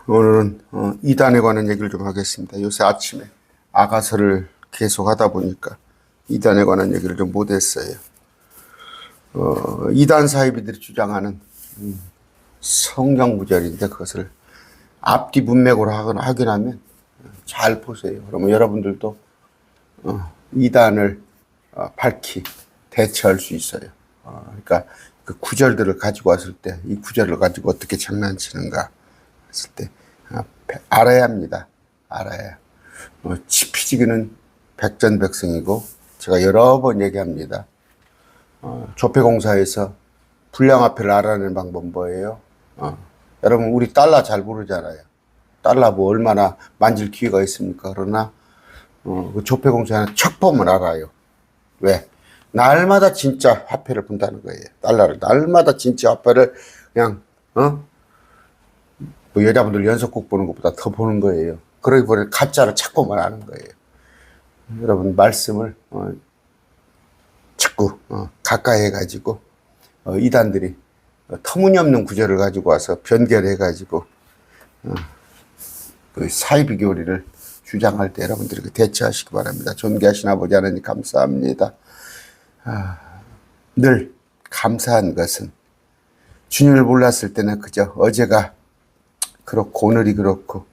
오늘은 이단에 관한 얘기를 좀 하겠습니다. 요새 아침에 아가서를 계속 하다 보니까 이단에 관한 얘기를 좀 못했어요. 이단 사이비들이 주장하는 성경 구절인데 그것을 앞뒤 문맥으로 확인하면 잘 보세요. 그러면 여러분들도 이단을 밝히 대처할 수 있어요. 그러니까 그 구절들을 가지고 왔을 때 이 구절을 가지고 어떻게 장난치는가 했을 때 알아야 합니다. 알아야. 지피지기는 백전백승이고 제가 여러 번 얘기합니다. 조폐공사에서 불량화폐를 알아내는 방법은 뭐예요? 여러분 우리 달러 잘 모르잖아요. 달러 뭐 얼마나 만질 기회가 있습니까? 그러나 그 조폐공사는 척 보면 알아요. 왜? 날마다 진짜 화폐를 본다는 거예요. 달러를 날마다 진짜 화폐를 그냥 뭐 여자분들 연속곡 보는 것보다 더 보는 거예요. 그러기 보니 가짜를 착 보면 아는 거예요. 여러분 말씀을 자꾸 가까이 해가지고 이단들이 터무니없는 구절을 가지고 와서 변결해가지고 그 사이비 교리를 주장할 때 여러분들이 대처하시기 바랍니다. 존귀하신 아버지 하나님 감사합니다. 늘 감사한 것은 주님을 몰랐을 때는 그저 어제가 그렇고 오늘이 그렇고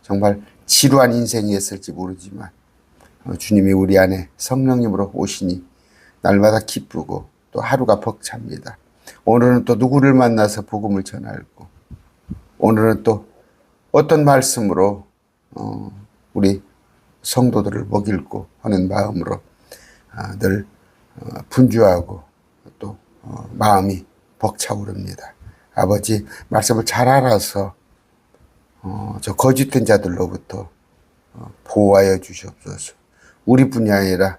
정말 지루한 인생이었을지 모르지만 주님이 우리 안에 성령님으로 오시니 날마다 기쁘고 또 하루가 벅찹니다. 오늘은 또 누구를 만나서 복음을 전하고 오늘은 또 어떤 말씀으로 우리 성도들을 먹일고 하는 마음으로 늘 분주하고 또 마음이 벅차오릅니다. 아버지 말씀을 잘 알아서 저 거짓된 자들로부터 보호하여 주시옵소서. 우리뿐이 아니라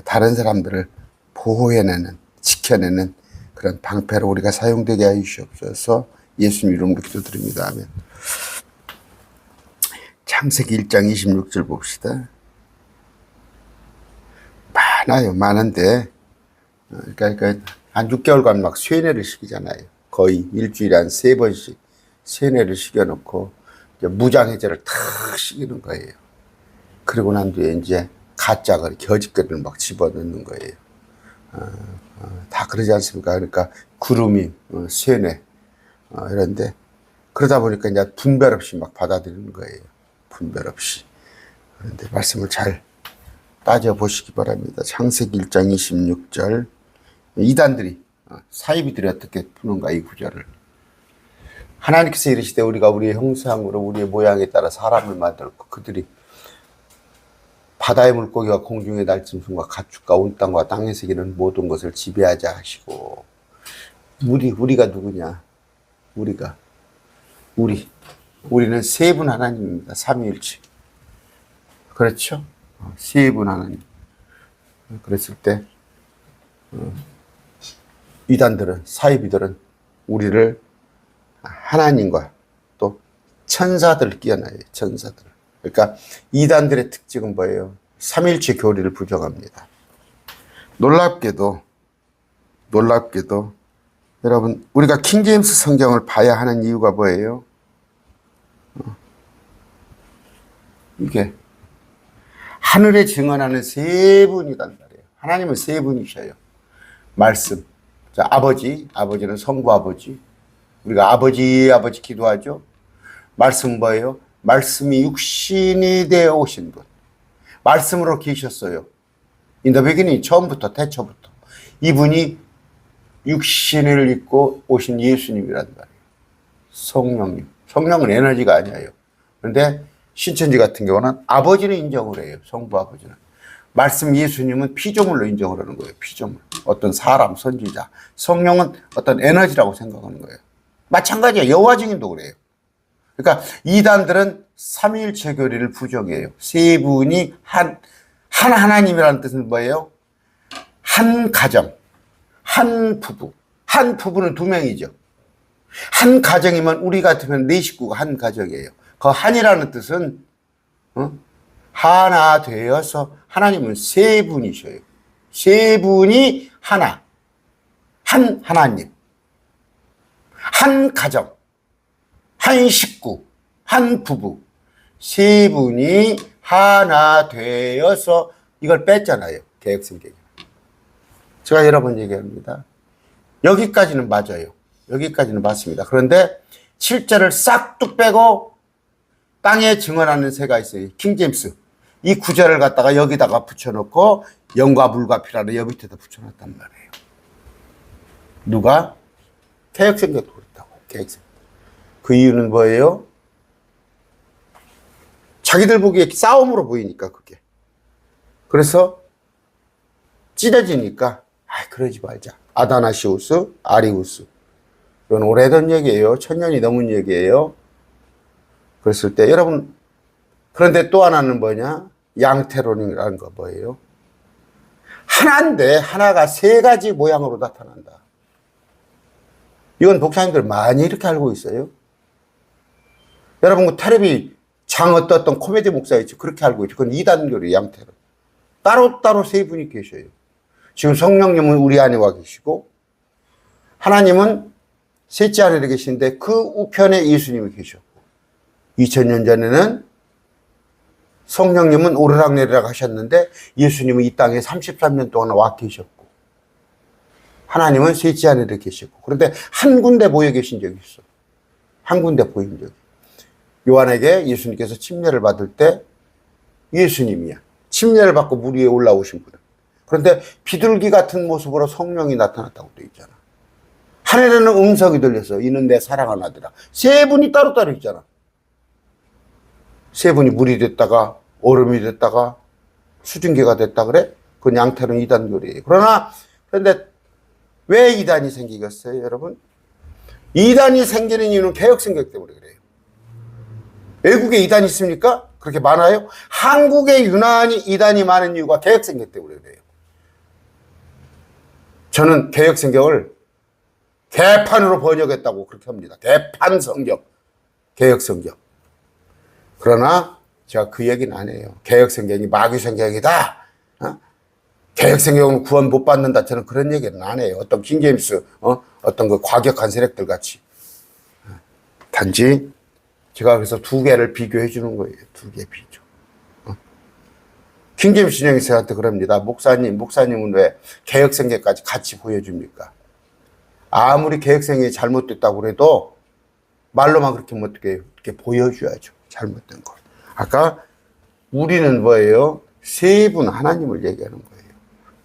다른 사람들을 보호해내는 지켜내는 그런 방패로 우리가 사용되게 하여 주시옵소서. 예수님 이름으로 기도드립니다. 아멘. 창세기 1장 26절 봅시다. 많은데 그러니까 한 6개월간 막 쇠뇌를 시키잖아요. 거의 일주일에 한 3번씩 쇠뇌를 시켜놓고 이제 무장해제를 탁 시키는 거예요. 그리고 난 뒤에 이제 가짜 거짓글을 막 집어넣는 거예요. 다 그러지 않습니까? 그러니까 구름이 쇠뇌 이런데 그러다 보니까 이제 분별 없이 막 받아들이는 거예요. 분별 없이. 그런데 말씀을 잘 따져보시기 바랍니다. 창세기 1장 26절 이단들이 사이비들이 어떻게 푸는가 이 구절을. 하나님께서 이르시되 우리가 우리의 형상으로 우리의 모양에 따라 사람을 만들고 그들이 바다의 물고기와 공중의 날짐승과 가축과 온 땅과 땅에서 기는 모든 것을 지배하자 하시고. 우리가 누구냐? 우리는 세 분 하나님입니다. 삼위일체. 그렇죠? 세 분 하나님. 그랬을 때 이단들은 사이비들은 우리를 하나님과 또 천사들을 끼워놔요. 천사들. 그러니까 이단들의 특징은 뭐예요? 삼일체 교리를 부정합니다. 놀랍게도 여러분 우리가 킹제임스 성경을 봐야 하는 이유가 뭐예요? 이게 하늘에 증언하는 세 분이란 말이에요. 하나님은 세 분이셔요. 말씀. 자, 아버지는 성부 아버지. 우리가 아버지 기도하죠. 말씀 뭐예요? 말씀이 육신이 되어 오신 분. 말씀으로 계셨어요. In the beginning, 처음부터 태초부터. 이분이 육신을 입고 오신 예수님이란 말이에요. 성령님. 성령은 에너지가 아니에요. 그런데 신천지 같은 경우는 아버지는 인정을 해요. 성부 아버지는. 말씀 예수님은 피조물로 인정을 하는 거예요. 피조물. 어떤 사람, 선지자. 성령은 어떤 에너지라고 생각하는 거예요. 마찬가지예요. 여호와 증인도 그래요. 그러니까 이단들은 삼위일체 교리를 부정해요. 세 분이 한 하나님이라는 뜻은 뭐예요? 한 가정, 한 부부. 한 부부는 두 명이죠. 한 가정이면 우리 같으면 네 식구가 한 가정이에요. 그 한이라는 뜻은 하나 되어서 하나님은 세 분이셔요. 세 분이 하나. 한 하나님. 한 가정. 한 식구. 한 부부 세 분이 하나 되어서 이걸 뺐잖아요. 계획성경에. 제가 여러 번 얘기합니다. 여기까지는 맞아요. 여기까지는 맞습니다. 그런데 7절을 싹둑 빼고 땅에 증언하는 새가 있어요. 킹제임스. 이 구절을 갖다가 여기다가 붙여놓고 영과 물과 피라를 여기 밑에다 붙여놨단 말이에요. 누가? 계획성경도 그렇다고. 계획성경. 그 이유는 뭐예요? 자기들 보기에 싸움으로 보이니까 그게. 그래서 찢어지니까 그러지 말자. 아다나시우스, 아리우스. 이건 오래된 얘기예요. 1000년이 넘은 얘기예요. 그랬을 때 여러분, 그런데 또 하나는 뭐냐? 양태론이라는 거 뭐예요? 하나인데 하나가 세 가지 모양으로 나타난다. 이건 목사님들 많이 이렇게 알고 있어요. 여러분 그 텔레비 장 어떤 코미디 목사 있죠. 그렇게 알고 있죠. 그건 이단교리 양태론. 따로따로 세 분이 계셔요. 지금 성령님은 우리 안에 와 계시고 하나님은 셋째 안에 계신데 그 우편에 예수님이 계셨고 2000년 전에는 성령님은 오르락내리락 하셨는데 예수님은 이 땅에 33년 동안 와 계셨고 하나님은 셋째 안에 계셨고 그런데 한 군데 모여 계신 적이 있어. 한 군데 보인 적이. 요한에게 예수님께서 침례를 받을 때 예수님이야. 침례를 받고 물 위에 올라오신 분은. 그런데 비둘기 같은 모습으로 성령이 나타났다고 되어 있잖아. 하늘에는 음성이 들려서 이는 내 사랑하는 아들아. 세 분이 따로따로 있잖아. 세 분이 물이 됐다가 얼음이 됐다가 수증기가 됐다 그래? 그건 양태론 이단교리예요. 그런데 왜 이단이 생기겠어요, 여러분? 이단이 생기는 이유는 개혁성경 때문에 그래요. 외국에 이단이 있습니까? 그렇게 많아요? 한국에 유난히 이단이 많은 이유가 개혁성경 때문에 그래요. 저는 개혁성경을 개판으로 번역했다고 그렇게 합니다. 개판 성경, 개혁성경. 그러나 제가 그 얘기는 안 해요. 개혁성경이 마귀성경이다. 개혁성경은 구원 못 받는다. 저는 그런 얘기는 안 해요. 어떤 킹제임스, 어떤 그 과격한 세력들 같이. 단지 제가 그래서 두 개를 비교해 주는 거예요. 두 개 비교. 킹제임스 신영이한테 그럽니다. 목사님은 왜 개혁성경까지 같이 보여줍니까? 아무리 개혁성경이 잘못됐다고 해도 말로만 그렇게 어떻게 보여줘야죠. 잘못된 걸. 아까 우리는 뭐예요? 세 분 하나님을 얘기하는 거예요.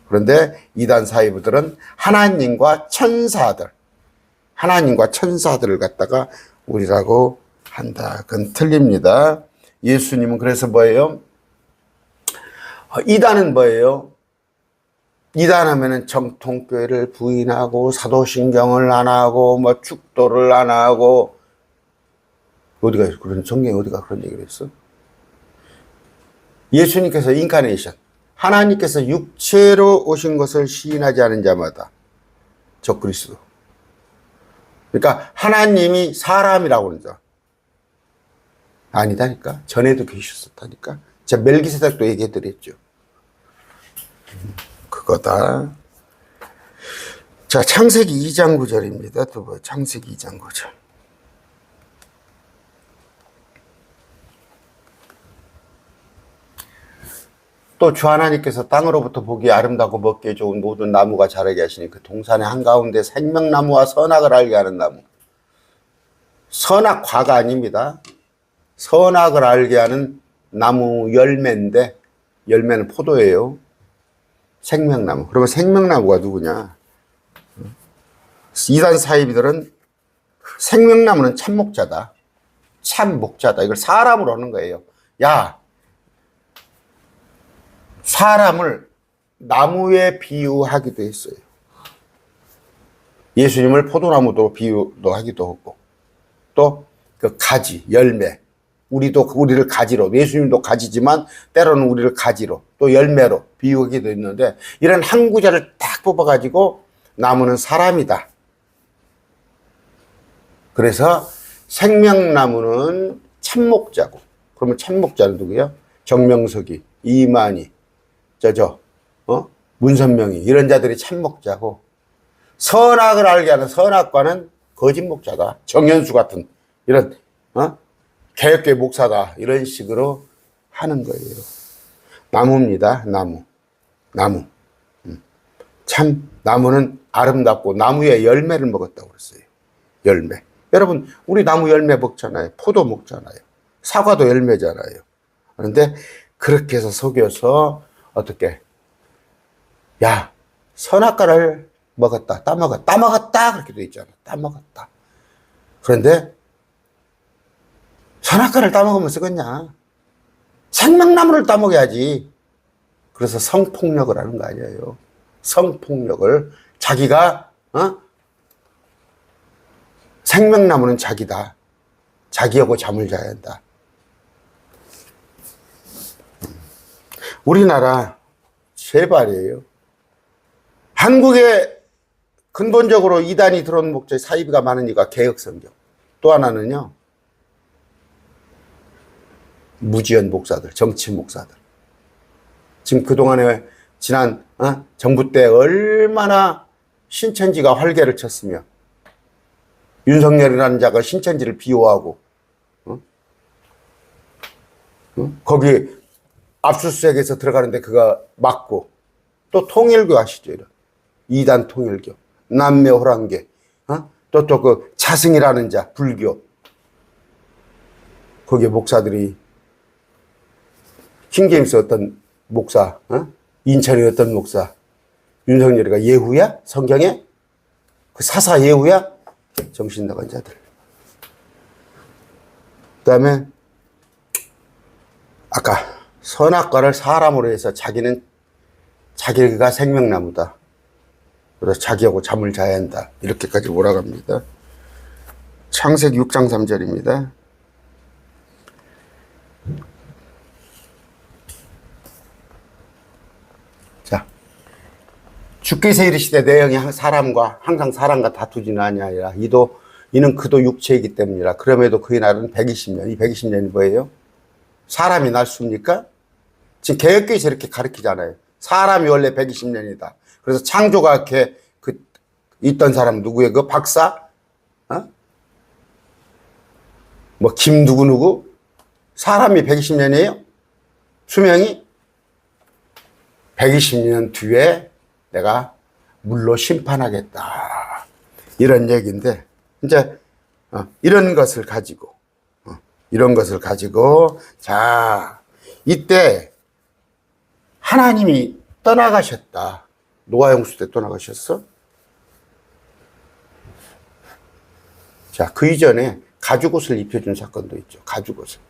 그런데 이단 사이부들은 하나님과 천사들을 갖다가 우리라고 한다. 그건 틀립니다. 예수님은 그래서 뭐예요? 이단은 뭐예요? 이단하면은 정통교회를 부인하고 사도신경을 안 하고 뭐 축도를 안 하고 어디가 그런 성경에 어디가 그런 얘기를 했어? 예수님께서 인카네이션 하나님께서 육체로 오신 것을 시인하지 않은 자마다 적그리스도. 그러니까 하나님이 사람이라고 하는 자 아니다니까. 전에도 계셨었다니까. 제가 멜기세덱도 얘기해드렸죠. 그거다. 자, 창세기 2장 9절입니다. 또 뭐 창세기 2장 9절. 또 주 하나님께서 땅으로부터 보기 아름다고 먹기에 좋은 모든 나무가 자라게 하시니 그 동산의 한가운데 생명나무와 선악을 알게 하는 나무. 선악과가 아닙니다. 선악을 알게 하는 나무 열매인데 열매는 포도예요. 생명나무. 그러면 생명나무가 누구냐? 이단 사이비들은 생명나무는 참목자다. 참목자다. 이걸 사람으로 하는 거예요. 야, 사람을 나무에 비유하기도 했어요. 예수님을 포도나무도 비유도 하기도 하고 또 그 가지, 열매. 우리를 가지로, 예수님도 가지지만 때로는 우리를 가지로 또 열매로 비유하기도 했는데 이런 한 구절을 딱 뽑아가지고 나무는 사람이다. 그래서 생명나무는 참목자고 그러면 참목자는 누구야? 정명석이, 이만희, 문선명이 이런 자들이 참목자고 선악을 알게 하는 선악과는 거짓목자다. 정현수 같은 이런 개혁교회 목사다 이런 식으로 하는 거예요. 나무입니다. 나무. 참 나무는 아름답고 나무의 열매를 먹었다고 그랬어요. 열매. 여러분 우리 나무 열매 먹잖아요. 포도 먹잖아요. 사과도 열매잖아요. 그런데 그렇게 해서 속여서 어떻게 야 선악과를 먹었다 따먹었다 그렇게 돼 있잖아. 따먹었다. 그런데 선악과를 따먹으면 쓰겠냐. 생명나무를 따먹어야지. 그래서 성폭력을 하는 거 아니에요. 성폭력을 자기가 생명나무는 자기다. 자기하고 잠을 자야 한다. 우리나라 제발이에요. 한국에 근본적으로 이단이 들어온 목적이 사이비가 많으니까 개혁성경. 또 하나는요. 무지연 목사들, 정치 목사들. 지금 그동안에 지난 정부 때 얼마나 신천지가 활개를 쳤으며 윤석열이라는 자가 신천지를 비호하고 거기 압수수색에서 들어가는데 그가 막고 또 통일교 아시죠? 이단 통일교, 남매호랑계, 또 그 자승이라는 자, 불교. 거기에 목사들이 킹제임스 어떤 목사, 인천의 어떤 목사, 윤석열이가 예후야? 성경에? 그 사사 예후야? 정신 나간 자들. 그 다음에 아까 선악과를 사람으로 해서 자기가 생명나무다. 그래서 자기하고 잠을 자야 한다. 이렇게까지 몰아갑니다. 창세기 6장 3절입니다. 자, 주께서 이르시되 내 영이 항상 사람과 다투지는 아니하리라. 이는 그도 육체이기 때문이라. 그럼에도 그의 날은 120년. 이 120년이 뭐예요? 사람이 날수입니까? 지금 개혁교에서 이렇게 가르치잖아요. 사람이 원래 120년이다. 그래서 창조가 이렇게 있던 사람 누구예요? 그 박사? 뭐 김 누구? 사람이 120년이에요? 수명이? 120년 뒤에 내가 물로 심판하겠다. 이런 얘기인데 이제 이런 것을 가지고 자 이때 하나님이 떠나가셨다. 노아 홍수 때 떠나가셨어? 자, 그 이전에 가죽옷을 입혀준 사건도 있죠. 가죽옷을.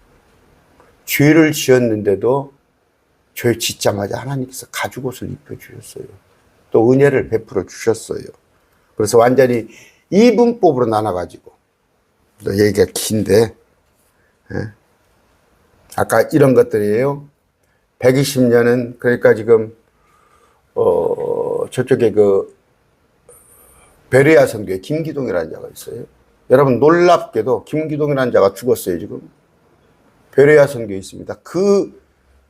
죄를 지었는데도 죄 짓자마자 하나님께서 가죽옷을 입혀주셨어요. 또 은혜를 베풀어 주셨어요. 그래서 완전히 이분법으로 나눠가지고 또 얘기가 긴데 아까 이런 것들이에요. 120년은 그러니까 지금 저쪽에 그 베레아 성교에 김기동이라는 자가 있어요. 여러분 놀랍게도 김기동이라는 자가 죽었어요. 지금 베레아 성교에 있습니다. 그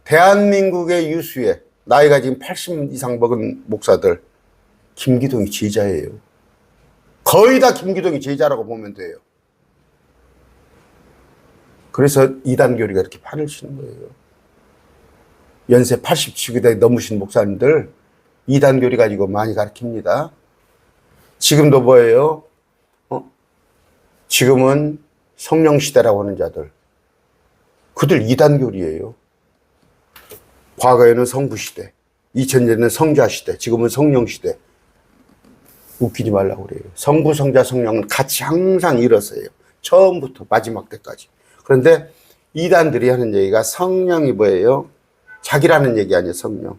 대한민국의 유수의 나이가 지금 80 이상 먹은 목사들 김기동이 제자예요. 거의 다 김기동이 제자라고 보면 돼요. 그래서 이단교리가 이렇게 판을 치는 거예요. 연세 87세 넘으신 목사님들 이단교리 가지고 많이 가르칩니다. 지금도 뭐예요? 지금은 성령시대라고 하는 자들. 그들 이단교리예요. 과거에는 성부시대, 2000년에는 성자시대, 지금은 성령시대. 웃기지 말라고 그래요. 성부, 성자, 성령은 같이 항상 일어서요. 처음부터 마지막 때까지. 그런데 이단들이 하는 얘기가 성령이 뭐예요? 자기라는 얘기 아니에요, 성령.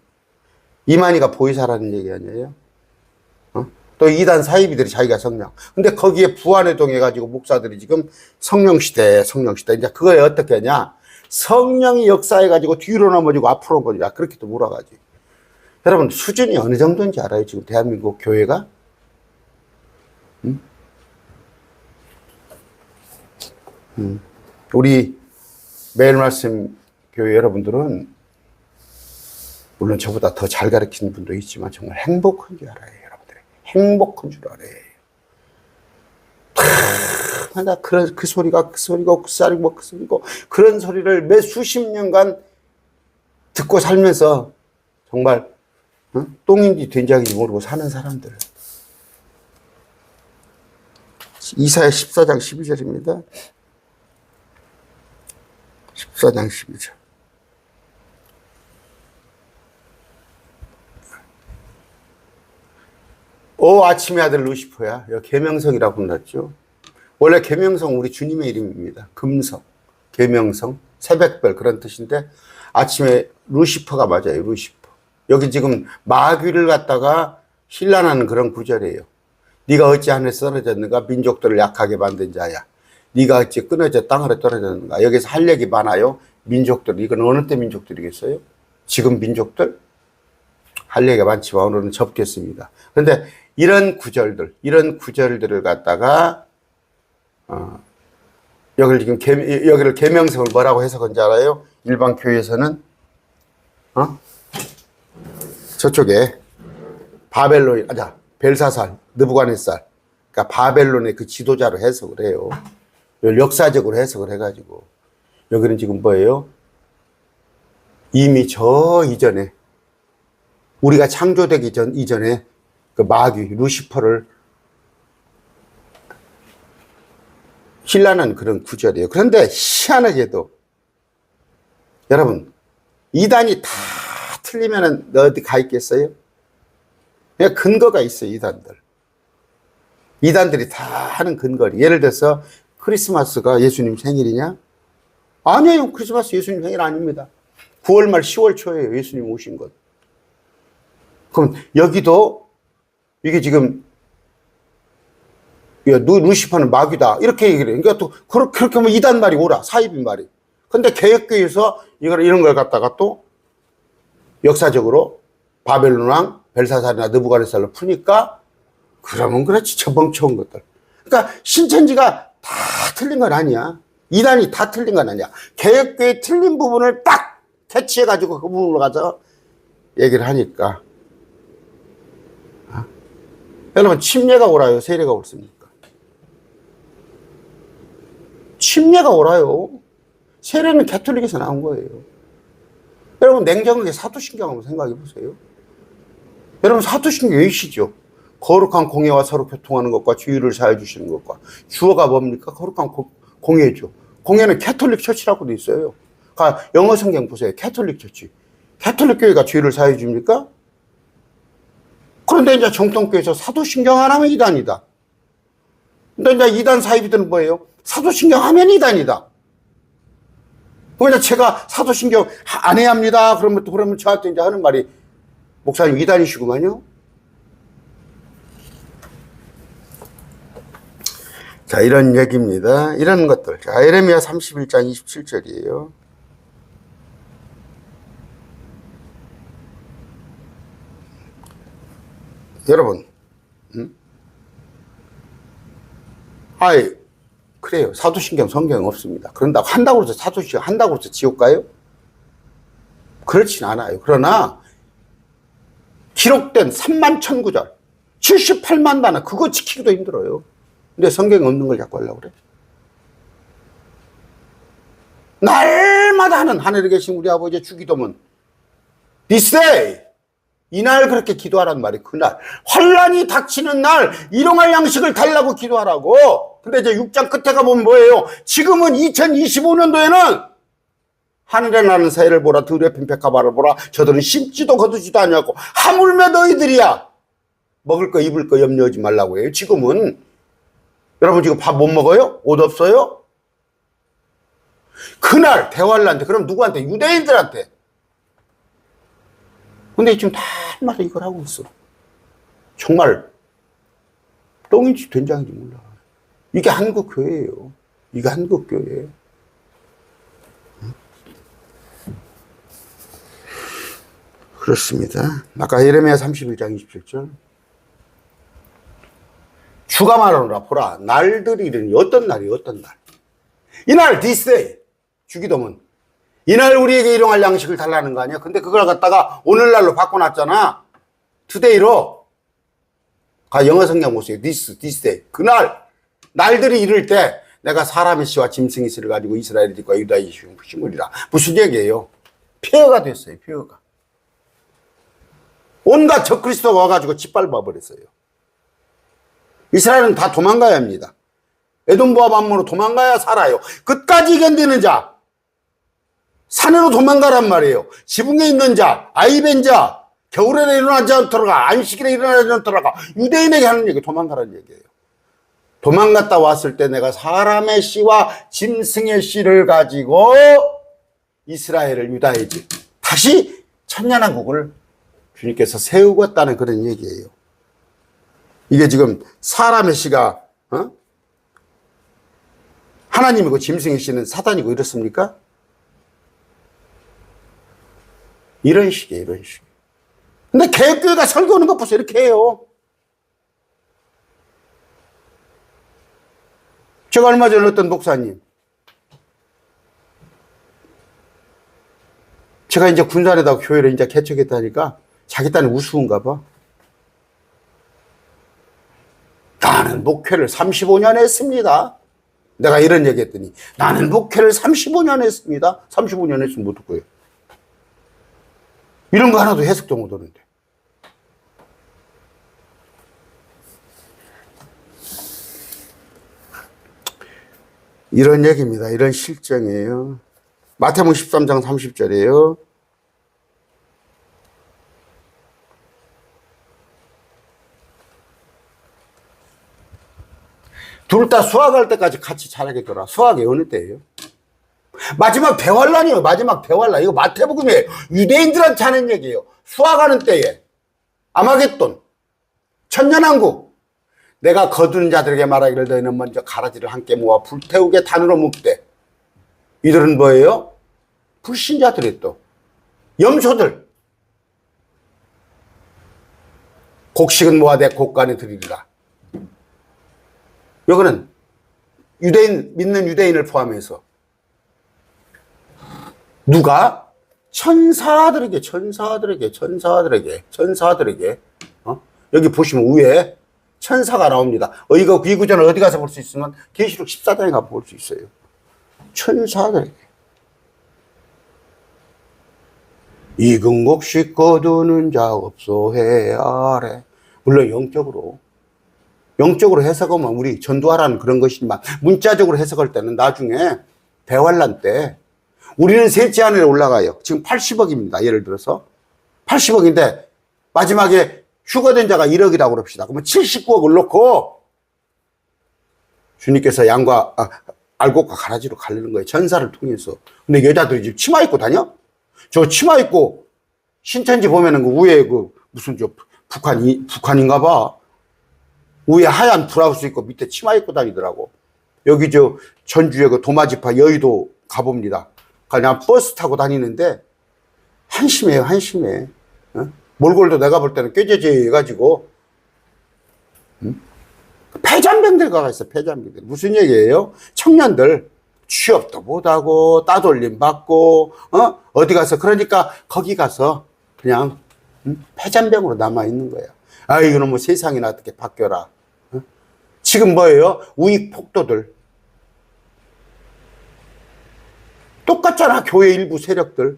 이만희가 보이사라는 얘기 아니에요? 또 이단 사이비들이 자기가 성령. 근데 거기에 부안해동해가지고 목사들이 지금 성령시대. 이제 그거에 어떻게 하냐? 성령이 역사해가지고 뒤로 넘어지고 앞으로 넘어지고 그렇게 또 몰아가지. 여러분, 수준이 어느 정도인지 알아요? 지금 대한민국 교회가? 우리 매일 말씀 교회 여러분들은 물론 저보다 더 잘 가르치는 분도 있지만 정말 행복한 줄 알아요, 여러분들. 행복한 줄 알아요. 하나 그 소리가 그 소리고 그 소리고 그 소리고 그런 소리를 몇 수십 년간 듣고 살면서 정말 똥인지 된장인지 모르고 사는 사람들. 이사야 14장 12절입니다. 14장 12절. 오 아침의 아들 루시퍼야. 여기 계명성이라고 불렀죠. 원래 계명성 우리 주님의 이름입니다. 금성, 계명성, 새벽별 그런 뜻인데 아침에 루시퍼가 맞아요. 루시퍼. 여기 지금 마귀를 갖다가 신란하는 그런 구절이에요. 네가 어찌 하늘에서 떨어졌는가? 민족들을 약하게 만든 자야. 네가 어찌 끊어져 땅으로 떨어졌는가? 여기서 할 얘기 많아요. 민족들. 이건 어느 때 민족들이겠어요? 지금 민족들? 할 얘기가 많지만 오늘은 접겠습니다. 그런데 이런 구절들을 갖다가 여기를 계명성을 뭐라고 해석한지 알아요? 일반 교회에서는 저쪽에 벨사살, 느부갓네살, 그러니까 바벨론의 그 지도자로 해석을 해요. 역사적으로 해석을 해가지고 여기는 지금 뭐예요? 이미 저 이전에 우리가 창조되기 이전에 그 마귀 루시퍼를 신라는 그런 구절이에요. 그런데 희한하게도 여러분 이단이 다 틀리면은 어디 가 있겠어요? 그냥 근거가 있어요. 이단들이 다 하는 근거리. 예를 들어서 크리스마스가 예수님 생일이냐? 아니에요. 크리스마스 예수님 생일 아닙니다. 9월 말 10월 초에요. 예수님 오신 것. 그럼 여기도 이게 지금 루시퍼는 마귀다 이렇게 얘기를 해요. 그러니까 또 그렇게 하면 이단 말이 오라. 사이비 말이. 근데 개혁교회에서 이런 걸 갖다가 또 역사적으로 바벨론 왕 벨사살이나 느부갓네살로 푸니까 그러면 그렇지 저 멍청한 것들. 그러니까 신천지가 다 틀린 건 아니야. 이단이 다 틀린 건 아니야. 개혁교회 틀린 부분을 딱 캐치해가지고 그 부분으로 가서 얘기를 하니까 여러분 침례가 오라요? 세례가 옳습니까? 침례가 오라요. 세례는 가톨릭에서 나온 거예요. 여러분 냉정하게 사도신경 한번 생각해 보세요. 여러분 사도신경 왜이시죠? 거룩한 공예와 서로 교통하는 것과 주의를 사해 주시는 것과 주어가 뭡니까? 거룩한 공예죠. 공예는 가톨릭 처치라고 돼 있어요. 그러니까 영어 성경 보세요. 가톨릭 처치. 가톨릭 교회가 주의를 사해 줍니까? 그런데 이제 정통교회에서 사도신경 안 하면 이단이다. 근데 이제 이단 사이비들은 뭐예요? 사도신경 하면 이단이다. 그러니까 제가 사도신경 안 해야 합니다. 그러면 저한테 이제 하는 말이 목사님 이단이시구만요. 자, 이런 얘기입니다. 이런 것들. 자, 예레미야 31장 27절이에요. 여러분, 그래요. 사도신경 성경 없습니다. 한다고 해서 사도신경 한다고 해서 지옥 가요? 그렇진 않아요. 그러나 기록된 3만 1000구절 78만 단어 그거 지키기도 힘들어요. 근데 성경에 없는 걸 자꾸 하려고 그래. 날마다 하는 하늘에 계신 우리 아버지의 주기도문 This day 이날 그렇게 기도하라는 말이 그날 환란이 닥치는 날 일용할 양식을 달라고 기도하라고. 근데 이제 6장 끝에 가보면 뭐예요? 지금은 2025년도에는 하늘에 나는 새를 보라 들에 핀 백합화를 보라 저들은 심지도 거두지도 않냐고 하물며 너희들이야 먹을 거 입을 거 염려하지 말라고 해요. 지금은 여러분 지금 밥 못 먹어요? 옷 없어요? 그날 대환란때 그럼 누구한테? 유대인들한테. 근데 지금 날마다 이걸 하고 있어. 정말 똥인지 된장인지 몰라. 이게 한국교회예요. 이게 한국교회예요. 그렇습니다. 아까 예레미야 31장 27절 주가 말하노라 보라 날들이 이르니 어떤 날이 어떤 날 이날 this day 주기도문 이날 우리에게 일용할 양식을 달라는 거 아니야? 근데 그걸 갖다가 오늘날로 바꿔놨잖아. today로 영어 성경 보세요. this day 그날 날들이 이를 때 내가 사람의 씨와 짐승의 씨를 가지고 이스라엘의 집과 유다의 집을 심으리라. 무슨 얘기예요? 폐허가 됐어요. 폐허가. 온갖 적그리스도가 와가지고 짓밟아 버렸어요. 이스라엘은 다 도망가야 합니다. 에돔과 반모로 도망가야 살아요. 끝까지 견디는 자, 산으로 도망가란 말이에요. 지붕에 있는 자, 아이벤 자, 겨울에 일어나지 않더라가, 안식일에 일어나지 않더라가, 유대인에게 하는 얘기, 도망가라는 얘기예요. 도망갔다 왔을 때 내가 사람의 씨와 짐승의 씨를 가지고 이스라엘을, 유다의 집, 다시 천년왕국을 주님께서 세우겠다는 그런 얘기예요. 이게 지금 사람의 씨가 하나님이고 짐승의 씨는 사단이고 이렇습니까? 이런 식이에요. 이런 식. 근데 개혁교회가 설교하는 것 보세요. 이렇게 해요. 제가 얼마 전에 어떤 목사님, 제가 이제 군산에다가 교회를 이제 개척했다니까 자기 딴이 우스운가 봐. 나는 목회를 35년 했습니다. 내가 이런 얘기 했더니 나는 목회를 35년 했습니다. 35년 했으면 못 듣고요. 이런 거 하나도 해석도 못 하는데. 이런 얘기입니다. 이런 실정이에요. 마태복음 13장 30절이에요. 둘 다 수학할 때까지 같이 자라게 돌아. 수학이 어느 때예요? 마지막 대환란이에요. 마지막 대환란. 이거 마태복음이에요. 유대인들한테 하는 얘기예요. 수학하는 때에 아마겟돈, 천년왕국. 내가 거두는 자들에게 말하기를 너희는 먼저 가라지를 함께 모아 불태우게 단으로 묶되. 이들은 뭐예요? 불신자들이 또 염소들. 곡식은 모아대 곡간에 드리리라. 이거는 유대인, 믿는 유대인을 포함해서 누가? 천사들에게 여기 보시면 위에 천사가 나옵니다. 이거 이 구절은 어디 가서 볼 수 있으면 계시록 14장에 가서 볼 수 있어요. 천사들에게 익은 곡식 거두는 자 없소해 아래. 물론 영적으로 해석하면 우리 전도하라는 그런 것이지만 문자적으로 해석할 때는 나중에 대환란 때 우리는 셋째 하늘에 올라가요. 지금 80억입니다. 예를 들어서 80억인데 마지막에 휴거된 자가 1억이라고 그럽시다. 그러면 79억을 놓고 주님께서 양과 알곡과 가라지로 가르는 거예요. 전사를 통해서. 근데 여자들이 지금 치마 입고 다녀? 저 치마 입고 신천지 보면은 그 위에 그 무슨 저 북한인가 봐. 위에 하얀 브라우스 입고 밑에 치마 입고 다니더라고. 여기 저 전주에 그 도마지파 여의도 가봅니다. 그냥 버스 타고 다니는데 한심해요. 한심해. 몰골도 내가 볼 때는 꾀죄죄 해가지고 폐잔병들 가 있어. 폐잔병들. 무슨 얘기예요? 청년들 취업도 못하고 따돌림 받고 어디 가서 그러니까 거기 가서 그냥 폐잔병으로 남아있는 거야. 아 이거는 뭐 세상이나 어떻게 바뀌어라. 지금 뭐예요? 우익 폭도들 똑같잖아. 교회 일부 세력들,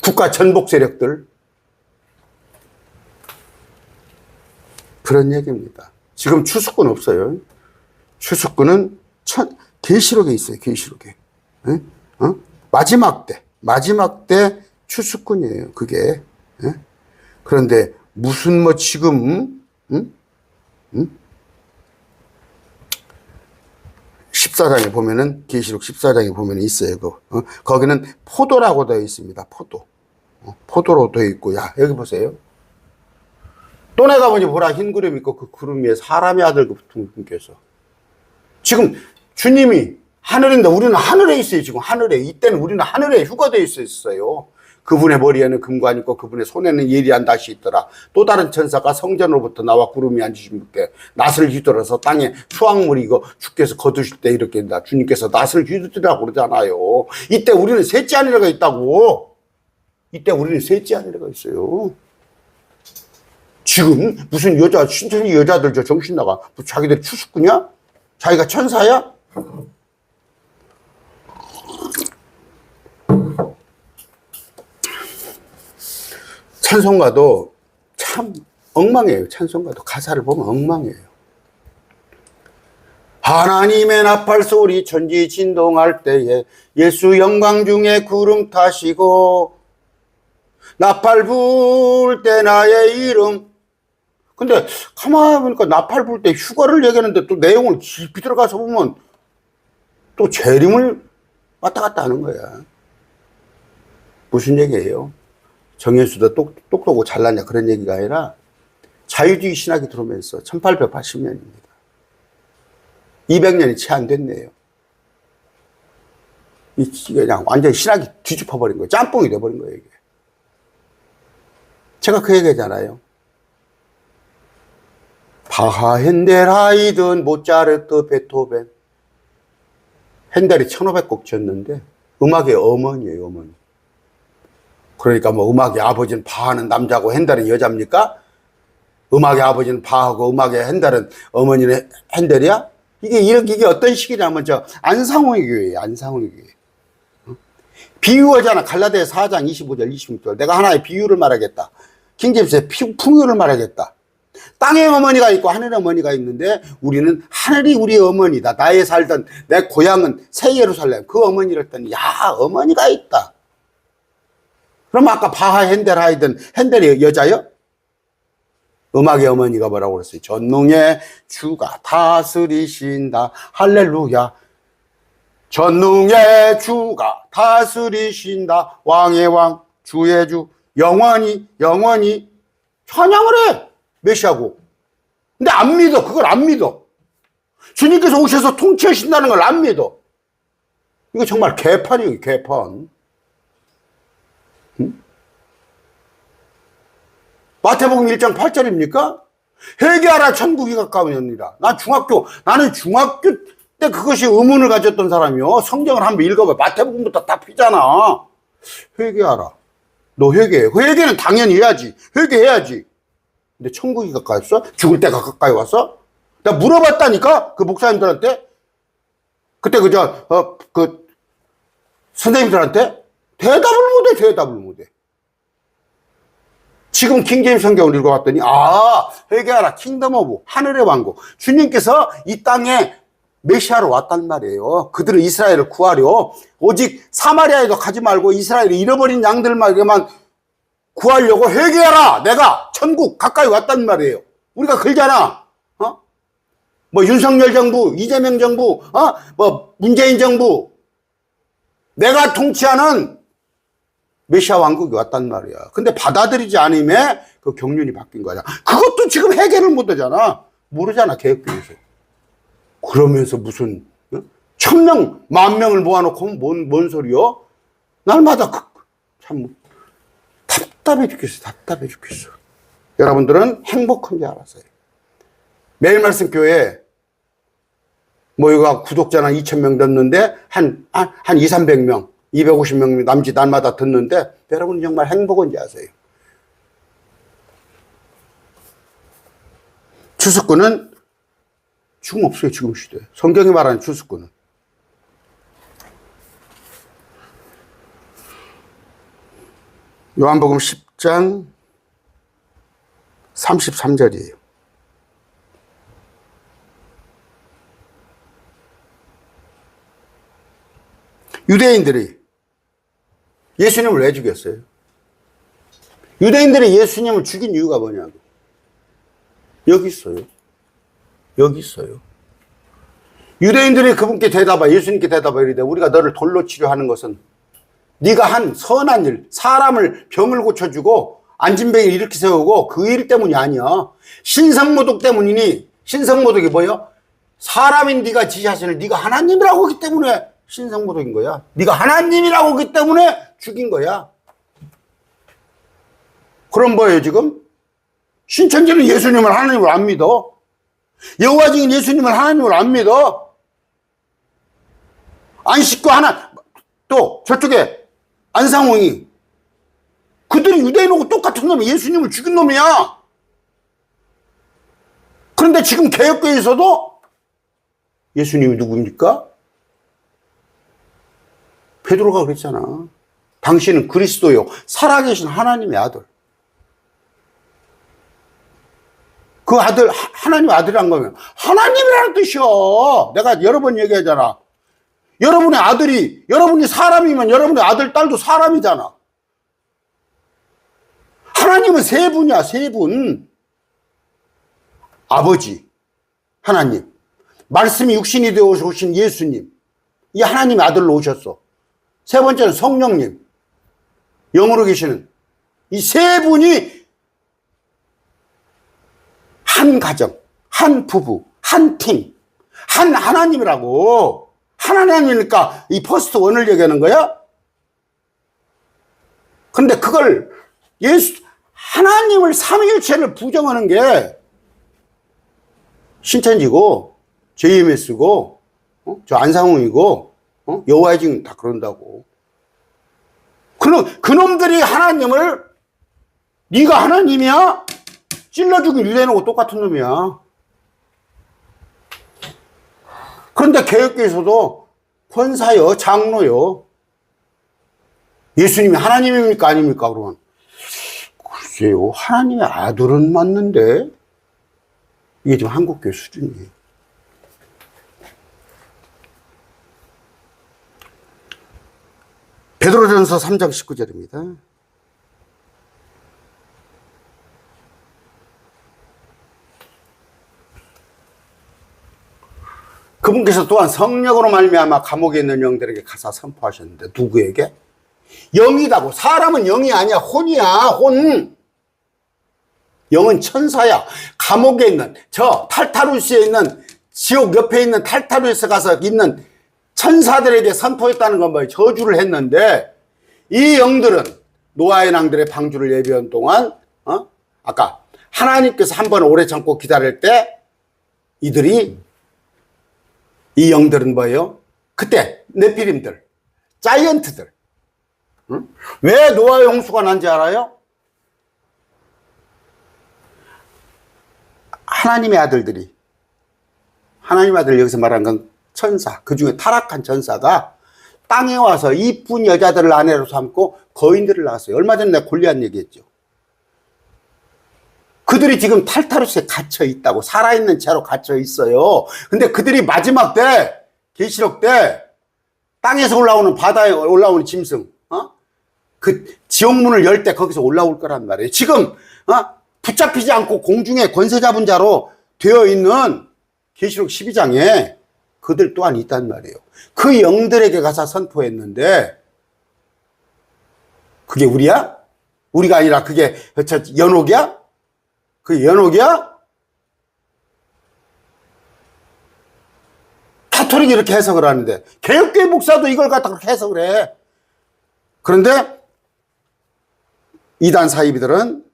국가 전복 세력들. 그런 얘기입니다. 지금 추수꾼 없어요. 추수꾼은 계시록에 있어요. 계시록에. 마지막 때 추수꾼이에요. 그게. 그런데 무슨 뭐 지금 14장에 보면은 계시록 14장에 보면 있어요. 거기는 포도라고 되어 있습니다. 포도로 되어 있고, 야 여기 보세요. 또 내가 보니 보라 흰 구름 있고 그 구름 위에 사람의 아들 같은 분께서 지금 주님이 하늘인데 우리는 하늘에 있어요. 지금 하늘에. 이때는 우리는 하늘에 휴거되어 있었어요. 그분의 머리에는 금관이 있고 그분의 손에는 예리한 낫이 있더라. 또 다른 천사가 성전으로부터 나와 구름이 앉으신 분께 낫을 휘둘러서 땅에 수확물이 이거 주께서 거두실 때 이렇게 한다. 주님께서 낫을 휘두르라고 그러잖아요. 이때 우리는 셋째 하늘에가 있다고. 이때 우리는 셋째 하늘에가 있어요. 지금 무슨 신천지 여자들 저 정신 나가. 뭐 자기들이 추수꾼이야? 자기가 천사야? 찬송가도 참 엉망이에요. 찬송가도 가사를 보면 엉망이에요. 하나님의 나팔 소리 천지 진동할 때에 예수 영광 중에 구름 타시고 나팔 불 때 나의 이름. 근데 가만히 보니까 나팔 불 때 휴가를 얘기하는데 또 내용을 깊이 들어가서 보면 또 재림을 왔다 갔다 하는 거야. 무슨 얘기예요? 정현수도 똑똑하고 잘났냐 그런 얘기가 아니라 자유주의 신학이 들어오면서 1880년입니다. 200년이 채 안 됐네요. 이게 그냥 완전히 신학이 뒤집어버린 거예요. 짬뽕이 돼버린 거예요, 이게. 제가 그 얘기잖아요. 바하, 핸델, 하이든, 모차르트, 베토벤. 핸델이 1500곡 쳤는데 음악의 어머니예요, 어머니. 그러니까 뭐 음악의 아버지는 바하는 남자고 핸델은 여자입니까? 음악의 아버지는 바하고 음악의 핸델은 어머니는 핸델이야? 이게 어떤 식이냐면 안상홍의 교회예요, 안상홍의 교회. 비유하잖아. 갈라디아 4장 25절 26절. 내가 하나의 비유를 말하겠다. 킹제임스의 풍요를 말하겠다. 땅의 어머니가 있고 하늘의 어머니가 있는데 우리는 하늘이 우리의 어머니다. 나의 살던 내 고향은 새 예루살렘. 그 어머니를 했더니 야, 어머니가 있다. 그럼 아까 바하, 핸델, 하이든, 핸델이 여자요? 음악의 어머니가 뭐라고 그랬어요? 전능의 주가 다스리신다. 할렐루야. 전능의 주가 다스리신다. 왕의 왕, 주의 주, 영원히 찬양을 해. 메시아고. 근데 안 믿어. 그걸 안 믿어. 주님께서 오셔서 통치하신다는 걸 안 믿어. 이거 정말 개판이에요, 개판. 응? 마태복음 1장 8절입니까? 회개하라 천국이 가까우니라. 나는 중학교 때 그것이 의문을 가졌던 사람이요. 성경을 한번 읽어봐. 마태복음부터 다 피잖아. 회개하라. 너 회개해. 그 회개는 당연히 해야지. 회개해야지. 근데 천국이 가까이 왔어? 죽을 때가 가까이 왔어? 내가 물어봤다니까? 그 목사님들한테? 그때 선생님들한테? 대답을 못해. 지금 킹제임스 성경을 읽어봤더니 회개하라. 킹덤 오브 하늘의 왕국. 주님께서 이 땅에 메시아로 왔단 말이에요. 그들은 이스라엘을 구하려 오직 사마리아에도 가지 말고 이스라엘을 잃어버린 양들에게만 구하려고 회개하라. 내가 천국 가까이 왔단 말이에요. 우리가 그러잖아. 뭐 윤석열 정부, 이재명 정부, 뭐 문재인 정부. 내가 통치하는 메시아 왕국이 왔단 말이야. 근데 받아들이지 않으면 그 경륜이 바뀐 거야. 그것도 지금 해결을 못 하잖아. 모르잖아, 개혁교에서. 그러면서 무슨 1000명, 10,000명을 모아놓고 뭔 소리요? 날마다 참 답답해 죽겠어. 여러분들은 행복한지 알았어요. 매일 말씀 교회 이거 구독자는 2,000명 됐는데 한 200-300명 250명 남짓 날마다 듣는데 여러분 정말 행복한지 아세요? 추수꾼은 지금 없어요. 지금 시대에. 성경이 말하는 추수꾼은. 요한복음 10장 33절이에요. 유대인들이 예수님을 왜 죽였어요? 유대인들이 예수님을 죽인 이유가 뭐냐고. 여기 있어요. 유대인들이 그분께 예수님께 대답하 이르되 우리가 너를 돌로 치료하는 것은 네가 한 선한 일, 사람을 병을 고쳐주고 안진뱅이를 일으켜 세우고 그 일 때문이 아니야. 신성모독 때문이니. 신성모독이 뭐예요? 사람인 네가 지시하시는 네가 하나님이라고 하기 때문에 신성모독인 거야. 네가 하나님이라고 하기 때문에 죽인 거야. 그럼 뭐예요 지금? 신천지는 예수님을 하나님을 안 믿어. 여호와 증인 예수님을 하나님을 안 믿어. 안식구 또 저쪽에 안상홍이 그들이 유대인하고 똑같은 놈이 예수님을 죽인 놈이야. 그런데 지금 개혁교회에서도 예수님이 누굽니까? 베드로가 그랬잖아. 당신은 그리스도요, 살아계신 하나님의 아들. 그 아들, 하나님의 아들이란 거면 하나님이라는 뜻이야. 내가 여러 번 얘기하잖아. 여러분의 아들이, 여러분이 사람이면 여러분의 아들, 딸도 사람이잖아. 하나님은 세 분이야, 세 분. 아버지, 하나님. 말씀이 육신이 되어 오신 예수님. 이 하나님의 아들로 오셨어. 세 번째는 성령님. 영으로 계시는 이 세 분이 한 가정, 한 부부, 한 팀, 한 하나님이라고. 하나님이니까 이 퍼스트 원을 얘기하는 거야? 근데 그걸 하나님을 삼위일체를 부정하는 게 신천지고, JMS고, 저 안상홍이고, 여호와의 증인 다 그런다고. 그놈들이 하나님을 네가 하나님이야? 찔러 죽인 유대인하고 똑같은 놈이야. 그런데 개혁교에서도 권사요, 장로요. 예수님이 하나님입니까? 아닙니까? 그러면 글쎄요, 하나님의 아들은 맞는데 이게 지금 한국교회 수준이에요. 베드로전서 3장 19절입니다. 그분께서 또한 성령으로 말미암아 감옥에 있는 영들에게 가사 선포하셨는데, 누구에게? 영이다고. 사람은 영이 아니야, 혼이야, 혼. 영은 천사야. 감옥에 있는, 저 탈타루스에 있는, 지옥 옆에 있는 탈타루스에 가서 있는 천사들에게 선포했다는 건 뭐예요? 저주를 했는데, 이 영들은 노아의 낭들의 방주를 예비한 동안, 아까 하나님께서 한 번 오래 참고 기다릴 때 이 영들은 뭐예요? 그때 네피림들, 자이언트들. 왜 노아의 홍수가 난지 알아요? 하나님의 아들들이, 하나님의 아들 여기서 말하는 건 천사, 그 중에 타락한 천사가 땅에 와서 이쁜 여자들을 아내로 삼고 거인들을 낳았어요. 얼마 전에 내가 골리앗 얘기했죠. 그들이 지금 탈타루스에 갇혀 있다고, 살아있는 채로 갇혀 있어요. 근데 그들이 마지막 때, 계시록 때, 땅에서 올라오는, 바다에 올라오는 짐승, 그 지옥문을 열 때 거기서 올라올 거란 말이에요. 지금, 붙잡히지 않고 공중에 권세 잡은 자로 되어 있는 계시록 12장에 그들 또한 있단 말이에요. 그 영들에게 가서 선포했는데, 그게 우리야? 우리가 아니라 그게 연옥이야? 그게 연옥이야? 가톨릭이 이렇게 해석을 하는데, 개혁교회 목사도 이걸 갖다 그렇게 해석을 해. 그런데 이단 사이비들은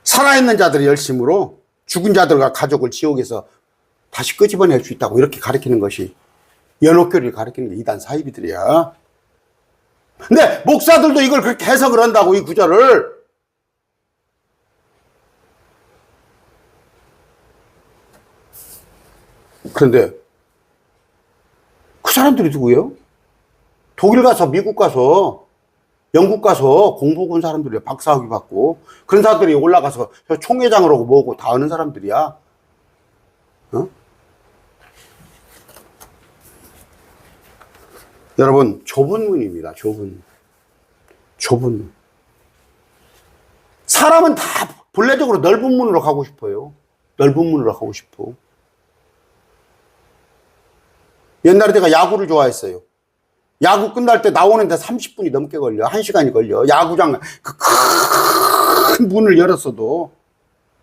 살아있는 자들의 열심으로 죽은 자들과 가족을 지옥에서 다시 끄집어낼 수 있다고 이렇게 가르치는 것이, 연옥교를 가르치는 게 이단 사이비들이야. 근데 목사들도 이걸 그렇게 해석을 한다고, 이 구절을. 그런데 그 사람들이 누구예요? 독일 가서, 미국 가서, 영국 가서 공부 온 사람들이야. 박사학위 받고. 그런 사람들이 올라가서 총회장으로 뭐고 다 아는 사람들이야. 여러분, 좁은 문입니다. 좁은 문. 사람은 다 본래적으로 넓은 문으로 가고 싶어요. 넓은 문으로 가고 싶어. 옛날에 내가 야구를 좋아했어요. 야구 끝날 때 나오는데 30분이 넘게 걸려. 1시간이 걸려. 야구장 그 큰 문을 열었어도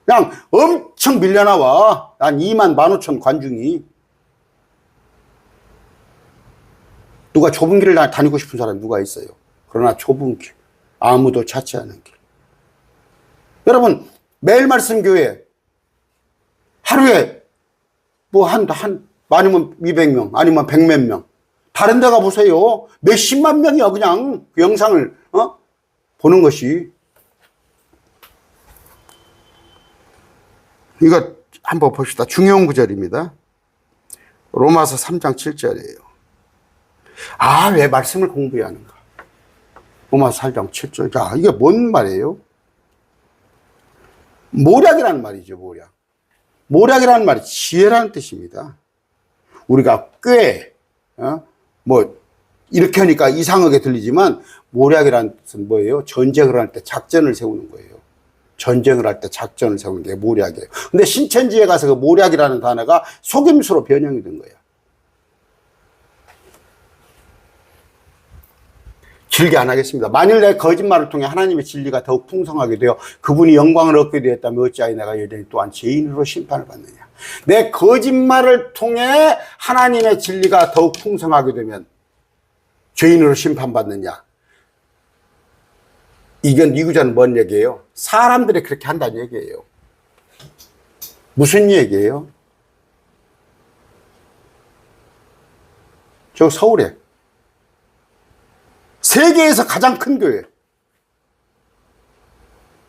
그냥 엄청 밀려나와. 한 2만 15,000 관중이. 누가 좁은 길을 다니고 싶은 사람이 누가 있어요? 그러나 좁은 길, 아무도 찾지 않은 길. 여러분, 매일 말씀 교회 하루에 뭐 많으면 200명, 아니면 100몇 명. 다른 데 가보세요. 몇십만 명이야, 그냥 그 영상을 보는 것이. 이거 한번 봅시다. 중요한 구절입니다. 로마서 3장 7절이에요. 아, 왜 말씀을 공부해야 하는가? 로마서 4장 7절. 자, 이게 뭔 말이에요? 모략이라는 말이죠, 모략. 모략이라는 말이 지혜라는 뜻입니다. 우리가 이렇게 하니까 이상하게 들리지만, 모략이라는 뜻은 뭐예요? 전쟁을 할 때 작전을 세우는 거예요. 전쟁을 할 때 작전을 세우는 게 모략이에요. 근데 신천지에 가서 그 모략이라는 단어가 속임수로 변형이 된 거예요. 길게 안 하겠습니다. 만일 내 거짓말을 통해 하나님의 진리가 더욱 풍성하게 되어 그분이 영광을 얻게 되었다면 어찌하여 내가 여전히 또한 죄인으로 심판을 받느냐. 내 거짓말을 통해 하나님의 진리가 더욱 풍성하게 되면 죄인으로 심판받느냐. 이건 이 구절은 뭔 얘기예요? 사람들이 그렇게 한다는 얘기예요. 무슨 얘기예요? 저 서울에 세계에서 가장 큰 교회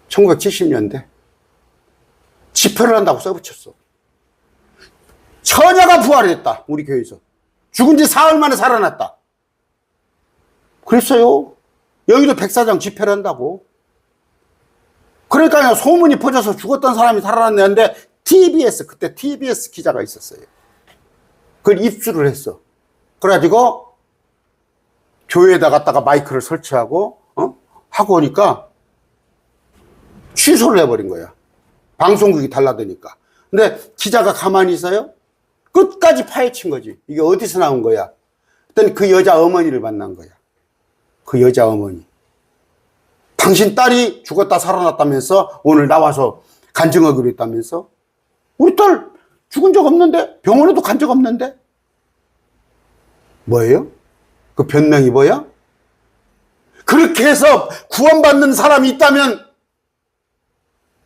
1970년대 집회를 한다고 써붙였어. 처녀가 부활했다. 우리 교회에서 죽은 지 사흘 만에 살아났다. 그랬어요. 여기도 백사장 집회를 한다고. 그러니까 소문이 퍼져서 죽었던 사람이 살아났는데 그때 TBS 기자가 있었어요. 그걸 입수를 했어. 그래가지고 교회에다 갖다가 마이크를 설치하고 하고 오니까 취소를 해버린 거야. 방송국이 달라드니까. 근데 기자가 가만히 있어요? 끝까지 파헤친 거지. 이게 어디서 나온 거야? 그랬더니 그 여자 어머니를 만난 거야. 그 여자 어머니. 당신 딸이 죽었다 살아났다면서 오늘 나와서 간증하기로 했다면서? 우리 딸 죽은 적 없는데? 병원에도 간 적 없는데? 뭐예요? 그 변명이 뭐야? 그렇게 해서 구원받는 사람이 있다면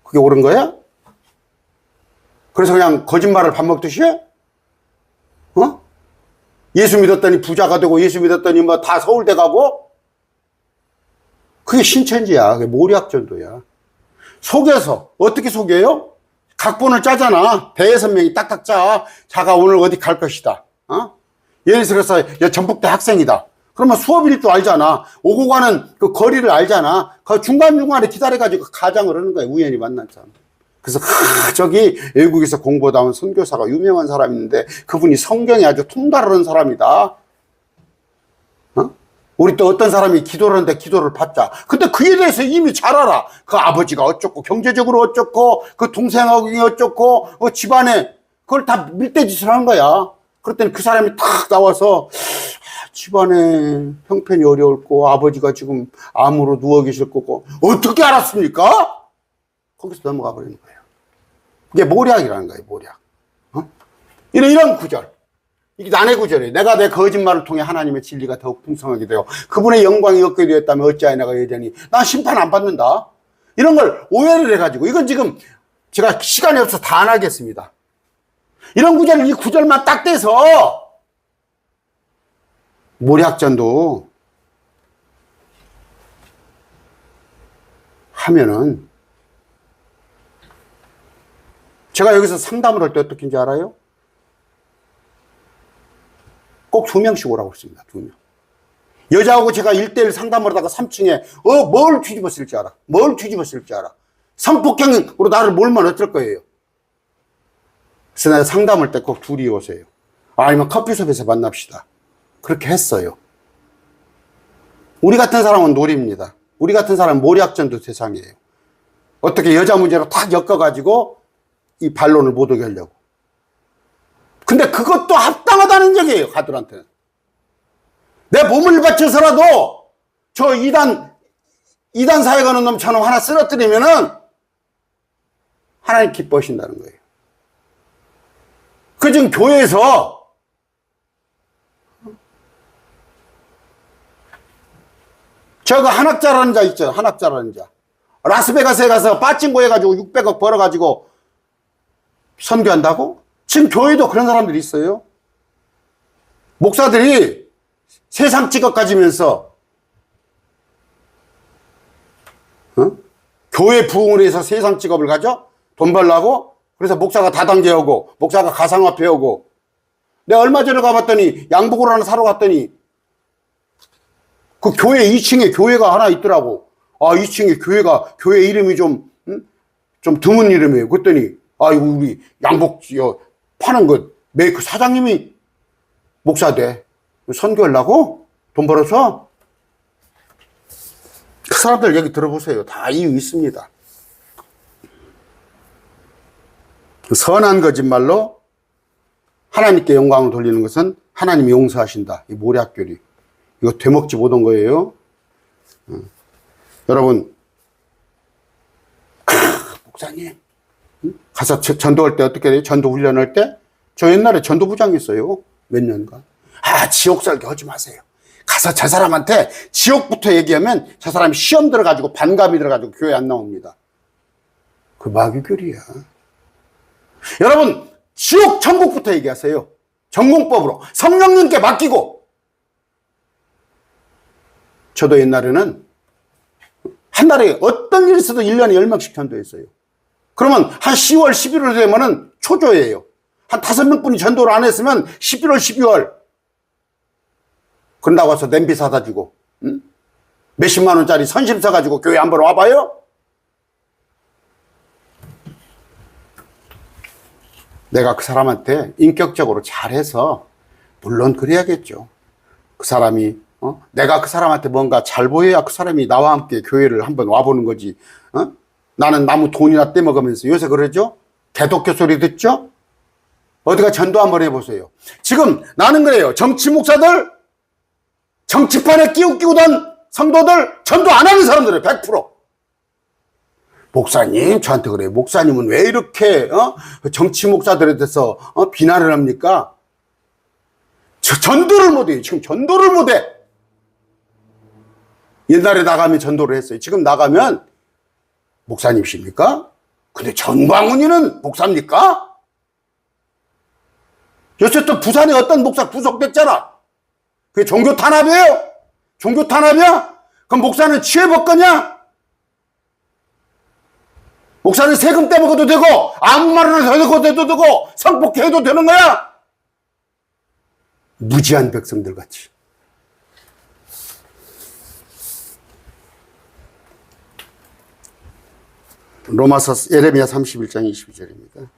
그게 옳은 거야? 그래서 그냥 거짓말을 밥 먹듯이 해? 예수 믿었더니 부자가 되고 예수 믿었더니 뭐 다 서울대 가고? 그게 신천지야. 그게 모략전도야. 속여서 어떻게 속여요? 각본을 짜잖아. 대여선명이 딱딱 짜. 자가 오늘 어디 갈 것이다. 예를 들어서 전북대 학생이다. 그러면 수업일 줄 알잖아. 오고 가는 그 거리를 알잖아. 그 중간중간에 기다려가지고 가장을 하는 거야. 우연히 만난 사람. 그래서 저기 외국에서 공부하다 온 선교사가 유명한 사람이 있는데 그분이 성경이 아주 통달하는 사람이다. 우리 또 어떤 사람이 기도를 하는데 기도를 받자. 근데 그에 대해서 이미 잘 알아. 그 아버지가 어쩌고 경제적으로 어쩌고 그 동생하고 어쩌고 집안에 그걸 다 밀대짓을 하는 거야. 그랬더니 그 사람이 탁 나와서 집안에 형편이 어려울 거 아버지가 지금 암으로 누워 계실 거고 어떻게 알았습니까? 거기서 넘어가 버리는 거예요. 그게 모략이라는 거예요. 모략. 이런 구절. 이게 난의 구절이에요. 내가 내 거짓말을 통해 하나님의 진리가 더욱 풍성하게 되어 그분의 영광이 얻게 되었다면 어찌하여 내가 여전히 난 심판 안 받는다. 이런 걸 오해를 해가지고 이건 지금 제가 시간이 없어서 다 안 하겠습니다. 이런 구절을 이 구절만 딱 떼서 모략전도 하면은 제가 여기서 상담을 할 때 어떻게 인지 알아요? 꼭 2명씩 오라고 했습니다. 2명. 여자하고 제가 1대1 상담을 하다가 3층에 뭘 뒤집었을지 알아. 뭘 뒤집었을지 알아. 성폭행으로 나를 몰면 어떨 거예요. 그래서 내가 상담할 때 꼭 둘이 오세요. 아니면 커피숍에서 만납시다. 그렇게 했어요. 우리 같은 사람은 놀입니다. 우리 같은 사람은 모략전도 대상이에요. 어떻게 여자 문제로 탁 엮어가지고 이 반론을 못 오게 하려고. 근데 그것도 합당하다는 얘기예요. 가들한테는. 내 몸을 바쳐서라도 저 이단 사회 가는 놈처럼 하나 쓰러뜨리면은 하나님 기뻐하신다는 거예요. 그 지금 교회에서 저거 한학자라는 자 있죠. 한학자라는 자. 라스베가스에 가서 빠찡고 해가지고 600억 벌어가지고 선교한다고? 지금 교회도 그런 사람들이 있어요. 목사들이 세상 직업 가지면서 교회 부흥을 해서 세상 직업을 가져? 돈 벌라고? 그래서 목사가 다단계 오고, 목사가 가상화폐 오고. 내가 얼마 전에 가봤더니, 양복을 하나 사러 갔더니, 그 교회 2층에 교회가 하나 있더라고. 아, 2층에 교회 이름이 좀 드문 이름이에요. 그랬더니, 아, 이거 우리 양복 파는 거 메이크 사장님이 목사대. 선교하려고? 돈 벌어서? 그 사람들 얘기 들어보세요. 다 이유 있습니다. 선한 거짓말로 하나님께 영광을 돌리는 것은 하나님이 용서하신다. 이 모략교리. 이거 되먹지 못한 거예요. 여러분, 목사님, 가서 전도할 때 어떻게 돼요? 전도 훈련할 때? 저 옛날에 전도부장이었어요. 몇 년간. 아, 지옥 설교 하지 마세요. 가서 저 사람한테 지옥부터 얘기하면 저 사람이 시험 들어가지고 반감이 들어가지고 교회 안 나옵니다. 그 마귀교리야. 여러분, 지옥 천국부터 얘기하세요. 전공법으로 성령님께 맡기고. 저도 옛날에는 한 달에 어떤 일이 있어도 1년에 10명씩 전도했어요. 그러면 한 10월, 11월 되면은 초조해요. 한 5명뿐이 전도를 안 했으면 11월, 12월. 그런다고 해서 냄비 사다 주고, 응? 몇십만 원짜리 선심 사가지고 교회 한번 와봐요? 내가 그 사람한테 인격적으로 잘해서, 물론 그래야겠죠. 그 사람이, 내가 그 사람한테 뭔가 잘 보여야 그 사람이 나와 함께 교회를 한번 와보는 거지. 나는 나무 돈이나 떼먹으면서 요새 그러죠? 개독교 소리 듣죠? 어디가 전도 한번 해보세요. 지금 나는 그래요. 정치 목사들, 정치판에 끼우던 성도들, 전도 안 하는 사람들은 100%. 목사님, 저한테 그래요. 목사님은 왜 이렇게 정치 목사들에 대해서 비난을 합니까? 전도를 못해요. 지금 전도를 못해. 옛날에 나가면 전도를 했어요. 지금 나가면 목사님이십니까? 근데 전광훈이는 목사입니까? 요새 또 부산에 어떤 목사 구속됐잖아. 그게 종교 탄압이에요? 종교 탄압이야? 그럼 목사는 취해볼 거냐? 목사는 세금 떼먹어도 되고, 아무 말이나 해도 되고, 성폭행해도 되는 거야? 무지한 백성들 같이. 로마서 예레미야 31장 22절입니다.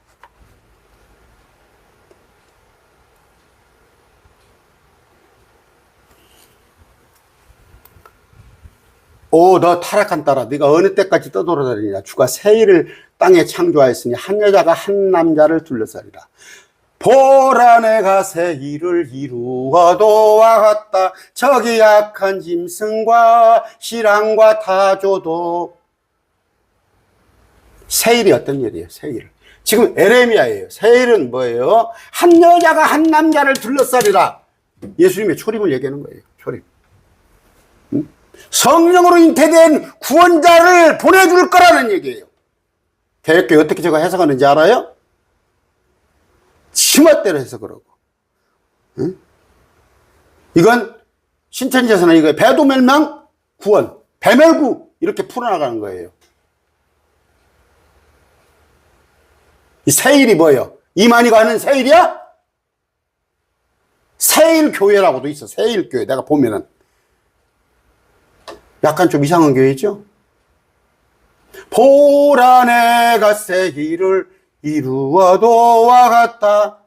오, 너 타락한 딸아, 네가 어느 때까지 떠돌아다니냐? 주가 새 일을 땅에 창조하였으니 한 여자가 한 남자를 둘러싸리라. 보라, 내가 새 일을 이루어도와 같다. 저기 약한 짐승과 실랑과 타조도. 새 일이 어떤 일이에요? 새 일. 지금 에레미야예요. 새 일은 뭐예요? 한 여자가 한 남자를 둘러싸리라. 예수님의 초림을 얘기하는 거예요. 초림. 성령으로 잉태된 구원자를 보내줄 거라는 얘기예요. 개혁교회 어떻게 제가 해석하는지 알아요? 지멋대로 해석을 하고. 이건 신천지에서는 이거 배도멸망 구원, 배멸구 이렇게 풀어나가는 거예요. 이 세일이 뭐예요? 이만희가 하는 세일이야? 세일교회라고도 있어. 세일교회. 내가 보면은 약간 좀 이상한 교회죠? 보라, 내가 새 일을 이루어도와 같다.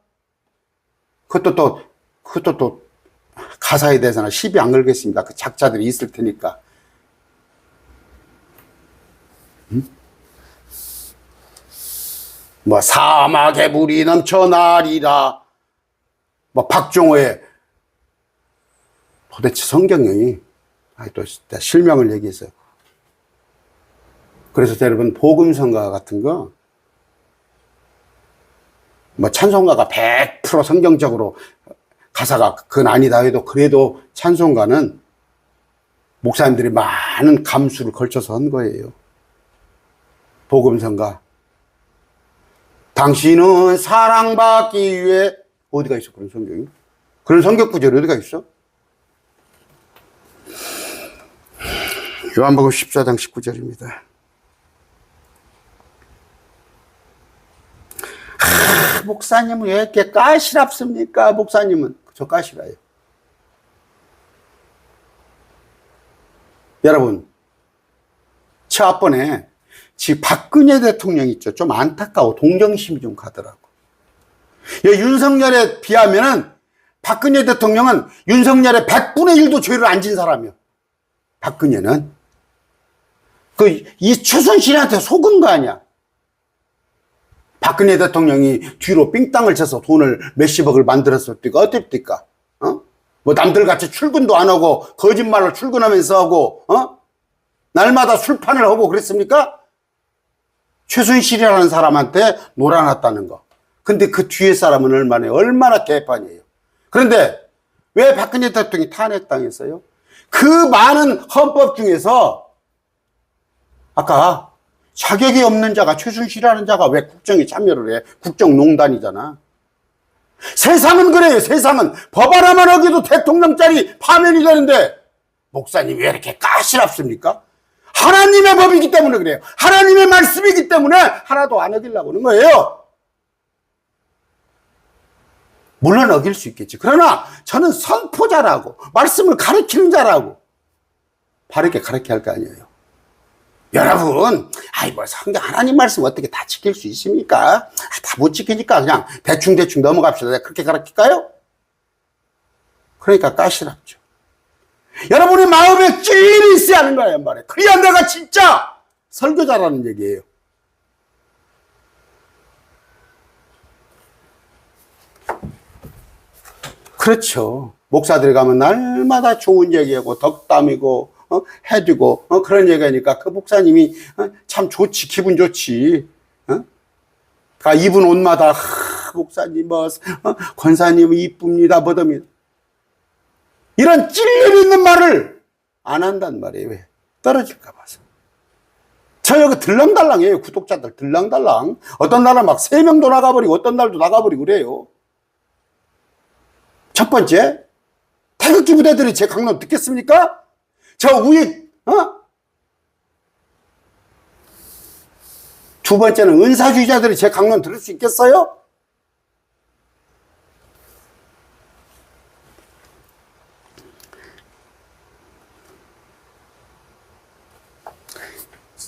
그것도 또 가사에 대해서는 시비 안 걸겠습니다. 그 작자들이 있을 테니까. 뭐 사막에 물이 넘쳐나리라. 뭐 박종호의 도대체 성경이 또 실명을 얘기했어요. 그래서 여러분 복음성가 같은 거 뭐 찬송가가 100% 성경적으로 가사가 그건 아니다 해도 그래도 찬송가는 목사님들이 많은 감수를 걸쳐서 한 거예요. 복음성가. 당신은 사랑받기 위해 어디가 있어 그런 성경이? 그런 성경 구절이 어디가 있어? 요한복음 14장 19절입니다. 목사님은 왜 이렇게 까시랍습니까? 목사님은. 저 까시라요. 여러분, 저 앞번에 지금 박근혜 대통령 있죠. 좀 안타까워. 동정심이 좀 가더라고. 윤석열에 비하면은 박근혜 대통령은 윤석열의 100분의 1도 죄를 안 진 사람이요. 박근혜는. 이 최순실한테 속은 거 아니야. 박근혜 대통령이 뒤로 삥땅을 쳐서 돈을 몇십억을 만들었을 때가 어땠을까? 뭐 남들같이 출근도 안 하고 거짓말로 출근하면서 하고 날마다 술판을 하고 그랬습니까? 최순실이라는 사람한테 놀아놨다는 거. 근데 그 뒤에 사람은 얼마나 개판이에요. 그런데 왜 박근혜 대통령이 탄핵당했어요? 그 많은 헌법 중에서 아까 자격이 없는 자가, 최순실이라는 자가 왜 국정에 참여를 해? 국정농단이잖아. 세상은 그래요. 세상은 법 하나만 어기도 대통령 자리 파면이 되는데 목사님 왜 이렇게 까시랍습니까? 하나님의 법이기 때문에 그래요. 하나님의 말씀이기 때문에 하나도 안 어기려고 하는 거예요. 물론 어길 수 있겠지. 그러나 저는 선포자라고, 말씀을 가르치는 자라고 바르게 가르쳐야 할 거 아니에요. 여러분, 뭐 성경 하나님 말씀 어떻게 다 지킬 수 있습니까? 다 못 지키니까 그냥 대충 넘어갑시다. 내가 그렇게 가르칠까요? 그러니까 까시랍죠. 여러분의 마음에 찔이 있어야 하는 거예요, 말에. 그래야 내가 진짜 설교자라는 얘기예요. 그렇죠. 목사들이 가면 날마다 좋은 얘기하고 덕담이고 해주고 그런 얘기하니까 그 목사님이 참 좋지, 기분 좋지. 입은 옷마다 목사님 권사님 이쁩니다 뭐듭니다. 이런 찔림 있는 말을 안 한단 말이에요. 왜? 떨어질까 봐서. 저 여기 들랑달랑해요. 구독자들 들랑달랑. 어떤 날은 막 3명도 나가버리고 어떤 날도 나가버리고 그래요. 첫 번째, 태극기 부대들이 제 강론 듣겠습니까? 저 위에 두 번째는 은사주의자들이 제 강론 들을 수 있겠어요?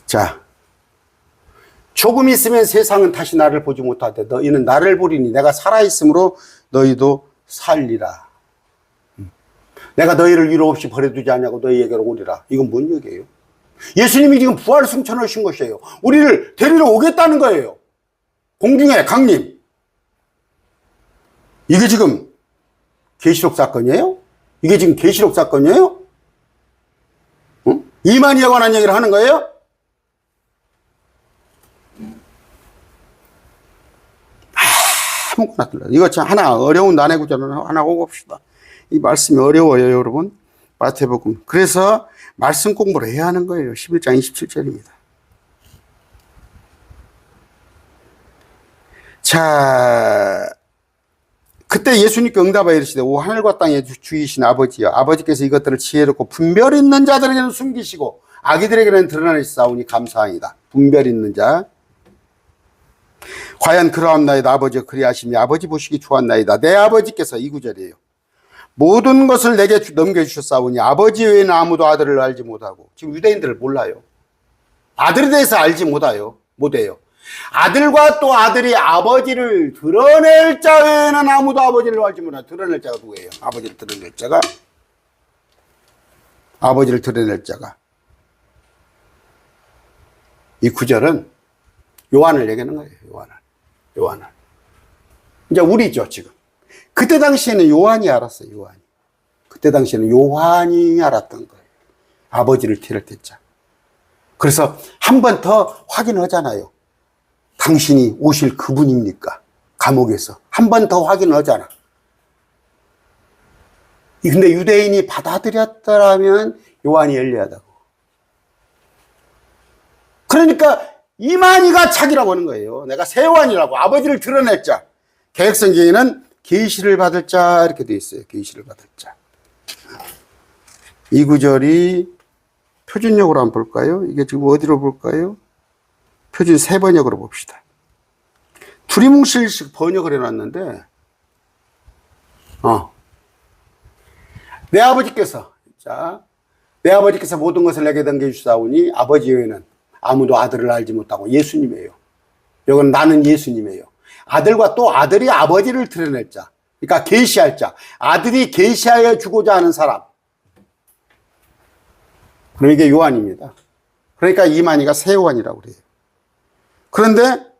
자, 조금 있으면 세상은 다시 나를 보지 못하되 너희는 나를 보리니 내가 살아있으므로 너희도 살리라. 내가 너희를 위로 없이 버려두지 않냐고 너희에게로 오리라. 이건 뭔 얘기예요? 예수님이 지금 부활 승천하신 것이에요. 우리를 데리러 오겠다는 거예요. 공중에 강림. 이게 지금 계시록 사건이에요? 이게 지금 계시록 사건이에요? 응? 이만희에 관한 얘기를 하는 거예요? 아무거나 들려. 이거 참 하나 어려운 난해 구절을 하나 오고 봅시다. 이 말씀이 어려워요, 여러분. 마태복음. 그래서 말씀 공부를 해야 하는 거예요. 11장 27절입니다. 자, 그때 예수님께 응답하여 이르시되 오 하늘과 땅의 주이신 아버지여, 아버지께서 이것들을 지혜롭고 분별 있는 자들에게는 숨기시고 아기들에게는 드러내시사오니 감사하니다. 분별 있는 자. 과연 그러함나이다. 아버지여 그리하심이 아버지 보시기 좋았나이다. 내 아버지께서 이 구절이에요. 모든 것을 내게 넘겨주셨사오니 아버지 외에는 아무도 아들을 알지 못하고. 지금 유대인들을 몰라요. 아들에 대해서 알지 못해요. 아들과 또 아들이 아버지를 드러낼 자 외에는 아무도 아버지를 알지 못하고. 드러낼 자가 누구예요? 아버지를 드러낼 자가. 아버지를 드러낼 자가. 이 구절은 요한을 얘기하는 거예요. 요한을. 이제 우리죠, 지금. 그때 당시에는 요한이 알았어요, 요한이. 그때 당시에는 요한이 알았던 거예요. 아버지를 티를 댔자. 그래서 한 번 더 확인하잖아요. 당신이 오실 그분입니까? 감옥에서. 한 번 더 확인하잖아. 근데 유대인이 받아들였더라면 요한이 열려야다고. 그러니까 이만희가 자기라고 하는 거예요. 내가 새 요한이라고. 아버지를 드러낼 자. 개혁성경에는 계시를 받을 자 이렇게 돼 있어요. 계시를 받을 자. 이 구절이 표준역으로 한번 볼까요? 이게 지금 어디로 볼까요? 표준 3번역으로 봅시다. 두리뭉실식 번역을 해놨는데, 내 아버지께서, 자, 내 아버지께서 모든 것을 내게 넘겨주사오니 아버지 외에는 아무도 아들을 알지 못하고 예수님이에요. 이건 나는 예수님이에요. 아들과 또 아들이 아버지를 드러낼 자. 그러니까 계시할 자. 아들이 계시하여 주고자 하는 사람. 그럼 이게 요한입니다. 그러니까 이만희가 새 요한이라고 그래요. 그런데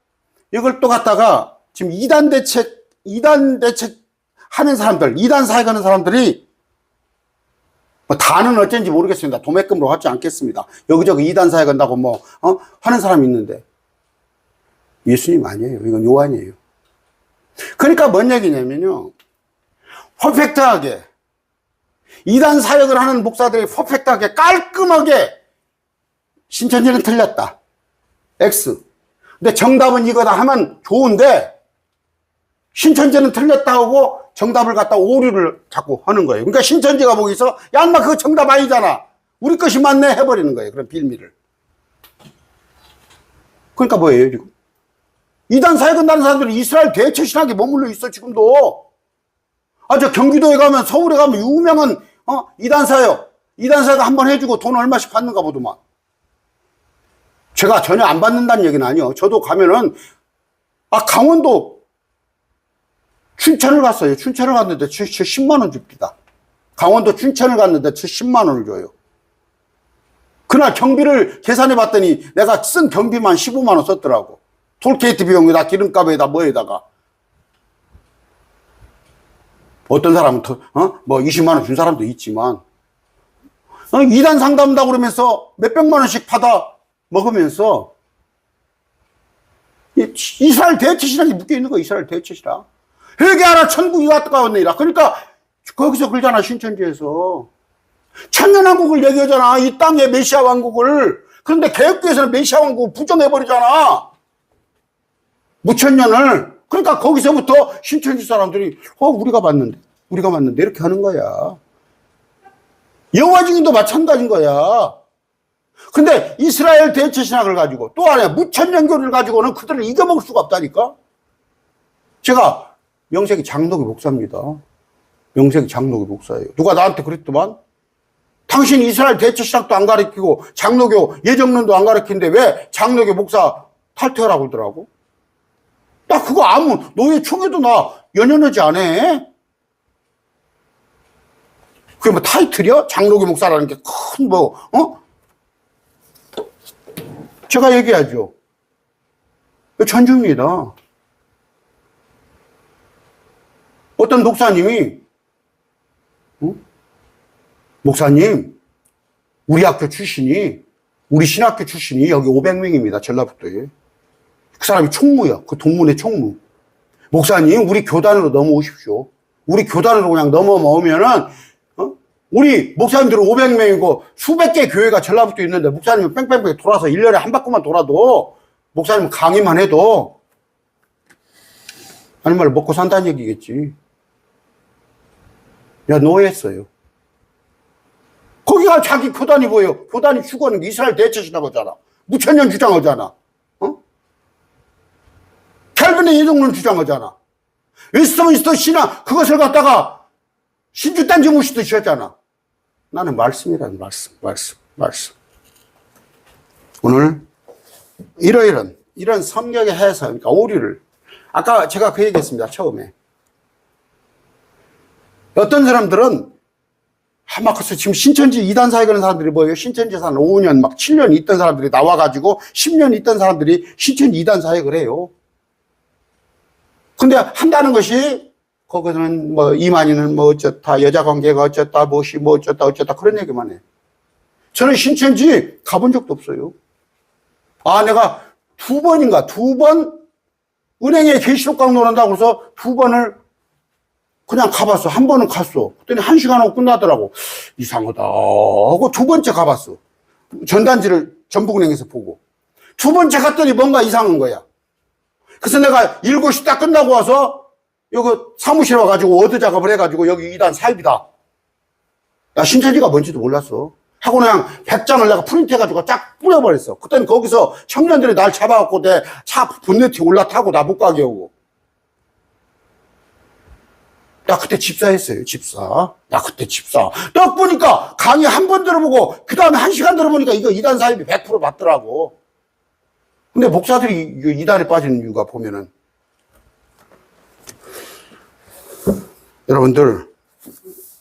이걸 또 갖다가 지금 이단 대책 하는 사람들, 이단 사역하는 사람들이 뭐 다는 어쩐지 모르겠습니다. 도매금으로 하지 않겠습니다. 여기저기 이단 사역한다고 하는 사람이 있는데 예수님 아니에요. 이건 요한이에요. 그러니까 뭔 얘기냐면요. 퍼펙트하게 이단 사역을 하는 목사들이 퍼펙트하게 깔끔하게 신천지는 틀렸다. X. 근데 정답은 이거다 하면 좋은데 신천지는 틀렸다 하고 정답을 갖다 오류를 자꾸 하는 거예요. 그러니까 신천지가 보기서 야 인마 그거 정답 아니잖아. 우리 것이 맞네 해버리는 거예요. 그런 빌미를. 그러니까 뭐예요 지금? 이단 사역한다는 사람들이 이스라엘 대처신학에 머물러 있어 지금도. 저 경기도에 가면 서울에 가면 유명한 이단 사역 한번 해주고 돈 얼마씩 받는가 보더만. 제가 전혀 안 받는다는 얘기는 아니에요. 저도 가면은 강원도 춘천을 갔어요. 춘천을 갔는데 10만 원 줍니다. 강원도 춘천을 갔는데 10만 원을 줘요. 그날 경비를 계산해 봤더니 내가 쓴 경비만 15만 원 썼더라고. 톨게이트 비용에다 기름값에다 뭐에다가. 어떤 사람은 더, 20만 원 준 사람도 있지만, 2단 상담한다고 그러면서 몇백만 원씩 받아 먹으면서, 이스라엘 대처신학이 묶여있는 거야, 이스라엘 대처신학. 회개하라, 천국이 가까웠느니라. 그러니까, 거기서 그러잖아, 신천지에서. 천년왕국을 얘기하잖아, 이 땅의 메시아 왕국을. 그런데 개혁교에서는 메시아 왕국을 부정해버리잖아. 무천년을. 그러니까 거기서부터 신천지 사람들이 우리가 맞는데 이렇게 하는 거야. 여호와 증인도 마찬가지인 거야. 근데 이스라엘 대처신학을 가지고 또 하나 무천년교를 가지고는 그들을 이겨먹을 수가 없다니까. 제가 명색이 장로교 목사입니다. 명색이 장로교 목사예요. 누가 나한테 그랬더만 당신 이스라엘 대처신학도 안 가르치고 장로교 예정론도 안 가르치는데 왜 장로교 목사 탈퇴하라고 그러더라고. 나 그거 노예 총회도 나 연연하지 않아. 그게 뭐 타이틀이야? 장로교 목사라는 게 큰 제가 얘기하죠. 전주입니다. 어떤 목사님이, 목사님, 우리 학교 출신이, 우리 신학교 출신이 여기 500명입니다. 전라북도에. 그 사람이 총무야. 그 동문회 총무. 목사님, 우리 교단으로 넘어오십시오. 우리 교단으로 그냥 넘어오면은, 우리 목사님들은 500명이고 수백 개 교회가 전라북도에 있는데 목사님은 뺑뺑뺑 돌아서 1년에 한 바퀴만 돌아도 목사님은 강의만 해도 아니 말 먹고 산다는 얘기겠지. 야, 노예했어요. 거기가 자기 교단이 뭐예요? 교단이 추구하는 게 이스라엘 대처신하고 하잖아. 무천년 주장하잖아. 캘빈의 예정론 주장하잖아. 웨스트민스터 신학 그것을 갖다가 신주단지 모시듯이 하잖아. 나는 말씀이란 말씀. 오늘 이런 성경의 해석, 그러니까 오류를 아까 제가 그 얘기했습니다. 처음에 어떤 사람들은 그래서 지금 신천지 이단 사역하는 사람들이 뭐예요? 신천지에서 한 5년 7년 있던 사람들이 나와가지고 10년 있던 사람들이 신천지 이단 사역을 해요. 근데 한다는 것이 거기서는 이만희는 어쩌다 여자 관계가 어쩌다 무엇이 어쩌다 그런 얘기만 해. 저는 신천지 가본 적도 없어요. 내가 두 번 은행에 계시록 강론을 한다고 해서 2번을 그냥 가봤어. 한 번은 갔어. 그랬더니 1시간 하고 끝나더라고. 이상하다 하고 2번째 가봤어. 전단지를 전북은행에서 보고 2번째 갔더니 뭔가 이상한 거야. 그래서 내가 7시 딱 끝나고 와서 여기 사무실에 와가지고 워드 작업을 해가지고 여기 2단 사입이다. 야, 신천지가 뭔지도 몰랐어. 하고 그냥 100장을 내가 프린트해가지고 쫙 뿌려버렸어. 그때는 거기서 청년들이 날 잡아갖고 내 차 본네트에 올라타고 나 못 가게 하고. 나 그때 집사했어요, 집사. 나 그때 집사. 딱 보니까 강의 한 번 들어보고, 그 다음에 1시간 들어보니까 이거 이단 사입이 100% 맞더라고. 근데 목사들이 이단에 빠지는 이유가 보면은, 여러분들,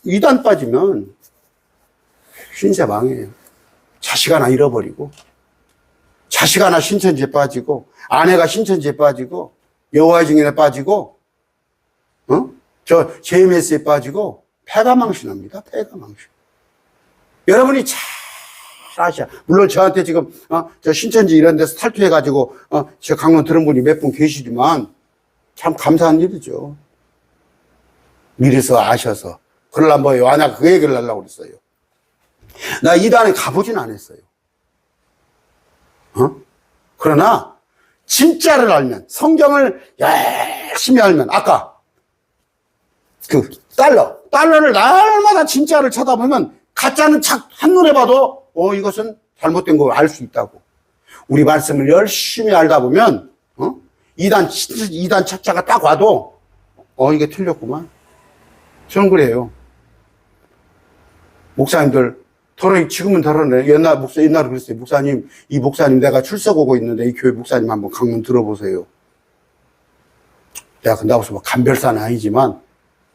이단 빠지면 신세 망해요. 자식 하나 잃어버리고, 자식 하나 신천지에 빠지고, 아내가 신천지에 빠지고, 여호와의 증인에 빠지고, 저 JMS에 빠지고 패가망신합니다. 패가망신. 여러분이 잘 아시아. 물론 저한테 지금 저 신천지 이런 데서 탈퇴해가지고 저 강론 들은 분이 몇 분 계시지만 참 감사한 일이죠. 미리서 아셔서. 그러려면 뭐예요? 나 그 얘기를 하려고 그랬어요. 나 이단에 가보진 않았어요. 그러나 진짜를 알면, 성경을 열심히 알면, 아까 달러를 날마다 진짜를 쳐다보면 가짜는 착 한눈에 봐도 이것은 잘못된 거 알 수 있다고. 우리 말씀을 열심히 알다 보면 이단 착자가 딱 와도 이게 틀렸구만. 저는 그래요. 목사님들 지금은 덜어내. 옛날에 그랬어요. 목사님, 이 목사님 내가 출석 오고 있는데 이 교회 목사님 한번 강론 들어보세요. 내가 근데 무슨 간별사는 아니지만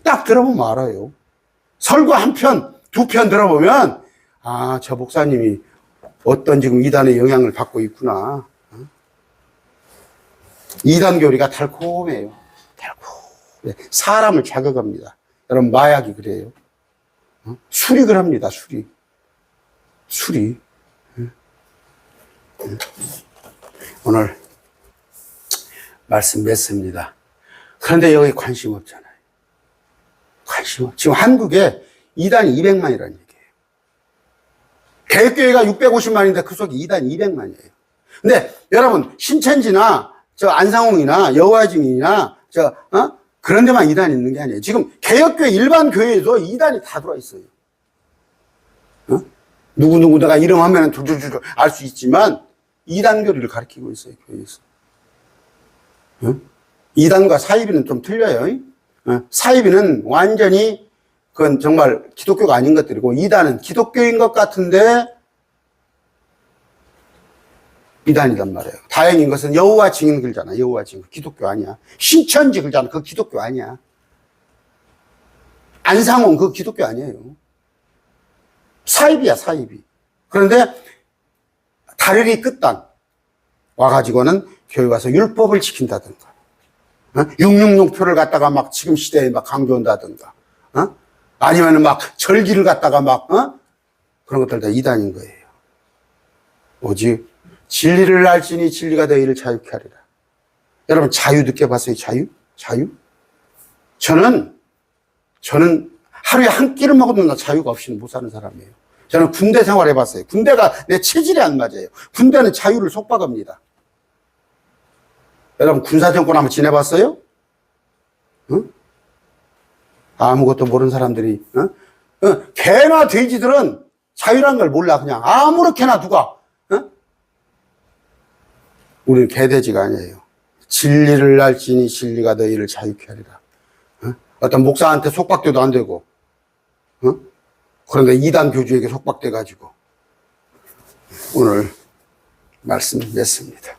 딱 들어보면 알아요. 설교 한 편, 두 편 들어보면, 저 목사님이 어떤 지금 이단의 영향을 받고 있구나. 이단 교리가 달콤해요. 달콤해. 사람을 자극합니다. 여러분, 마약이 그래요. 술이 그럽니다, 술이. 오늘 말씀 맺습니다. 그런데 여기 관심 없잖아요. 지금 한국에 이단이 200만이라는 얘기예요. 개혁교회가 650만인데 그 속에 이단이 200만이에요. 근데 여러분, 신천지나 저 안상홍이나 여호와의 증인이나 그런 데만 이단이 있는 게 아니에요. 지금 개혁교회 일반 교회에도 이단이 다 들어와 있어요. 누구누구 내가 이름하면 두두두두 알 수 있지만 이단 교리를 가르치고 있어요, 교회에서. 이단과 사이비는 좀 틀려요. 사이비는 완전히 그건 정말 기독교가 아닌 것들이고, 이단은 기독교인 것 같은데 이단이란 말이에요. 다행인 것은 여호와 증인 글잖아. 여호와 증인 기독교 아니야. 신천지 글잖아. 그거 기독교 아니야. 안상홍 그거 기독교 아니에요. 사이비야, 사이비. 그런데 다르리 끝단 와가지고는 교회 와서 율법을 지킨다든가, 666표를 갖다가 막 지금 시대에 막 강조한다든가, 아니면은 막 절기를 갖다가 막, 그런 것들 다 이단인 거예요. 오직 진리를 알지니 진리가 너희를 자유케 하리라. 여러분, 자유 느껴봤어요? 자유? 저는 하루에 한 끼를 먹어도 나 자유가 없이는 못 사는 사람이에요. 저는 군대 생활 해봤어요. 군대가 내 체질에 안 맞아요. 군대는 자유를 속박합니다. 여러분, 군사정권 한번 지내봤어요? 아무것도 모르는 사람들이, 개나 돼지들은 자유란 걸 몰라. 그냥 아무렇게나 누가, 우리는 개돼지가 아니에요. 진리를 알지니 진리가 너희를 자유케 하리라. 어떤 목사한테 속박돼도 안 되고, 그런데 이단 교주에게 속박돼가지고 오늘 말씀 맺습니다.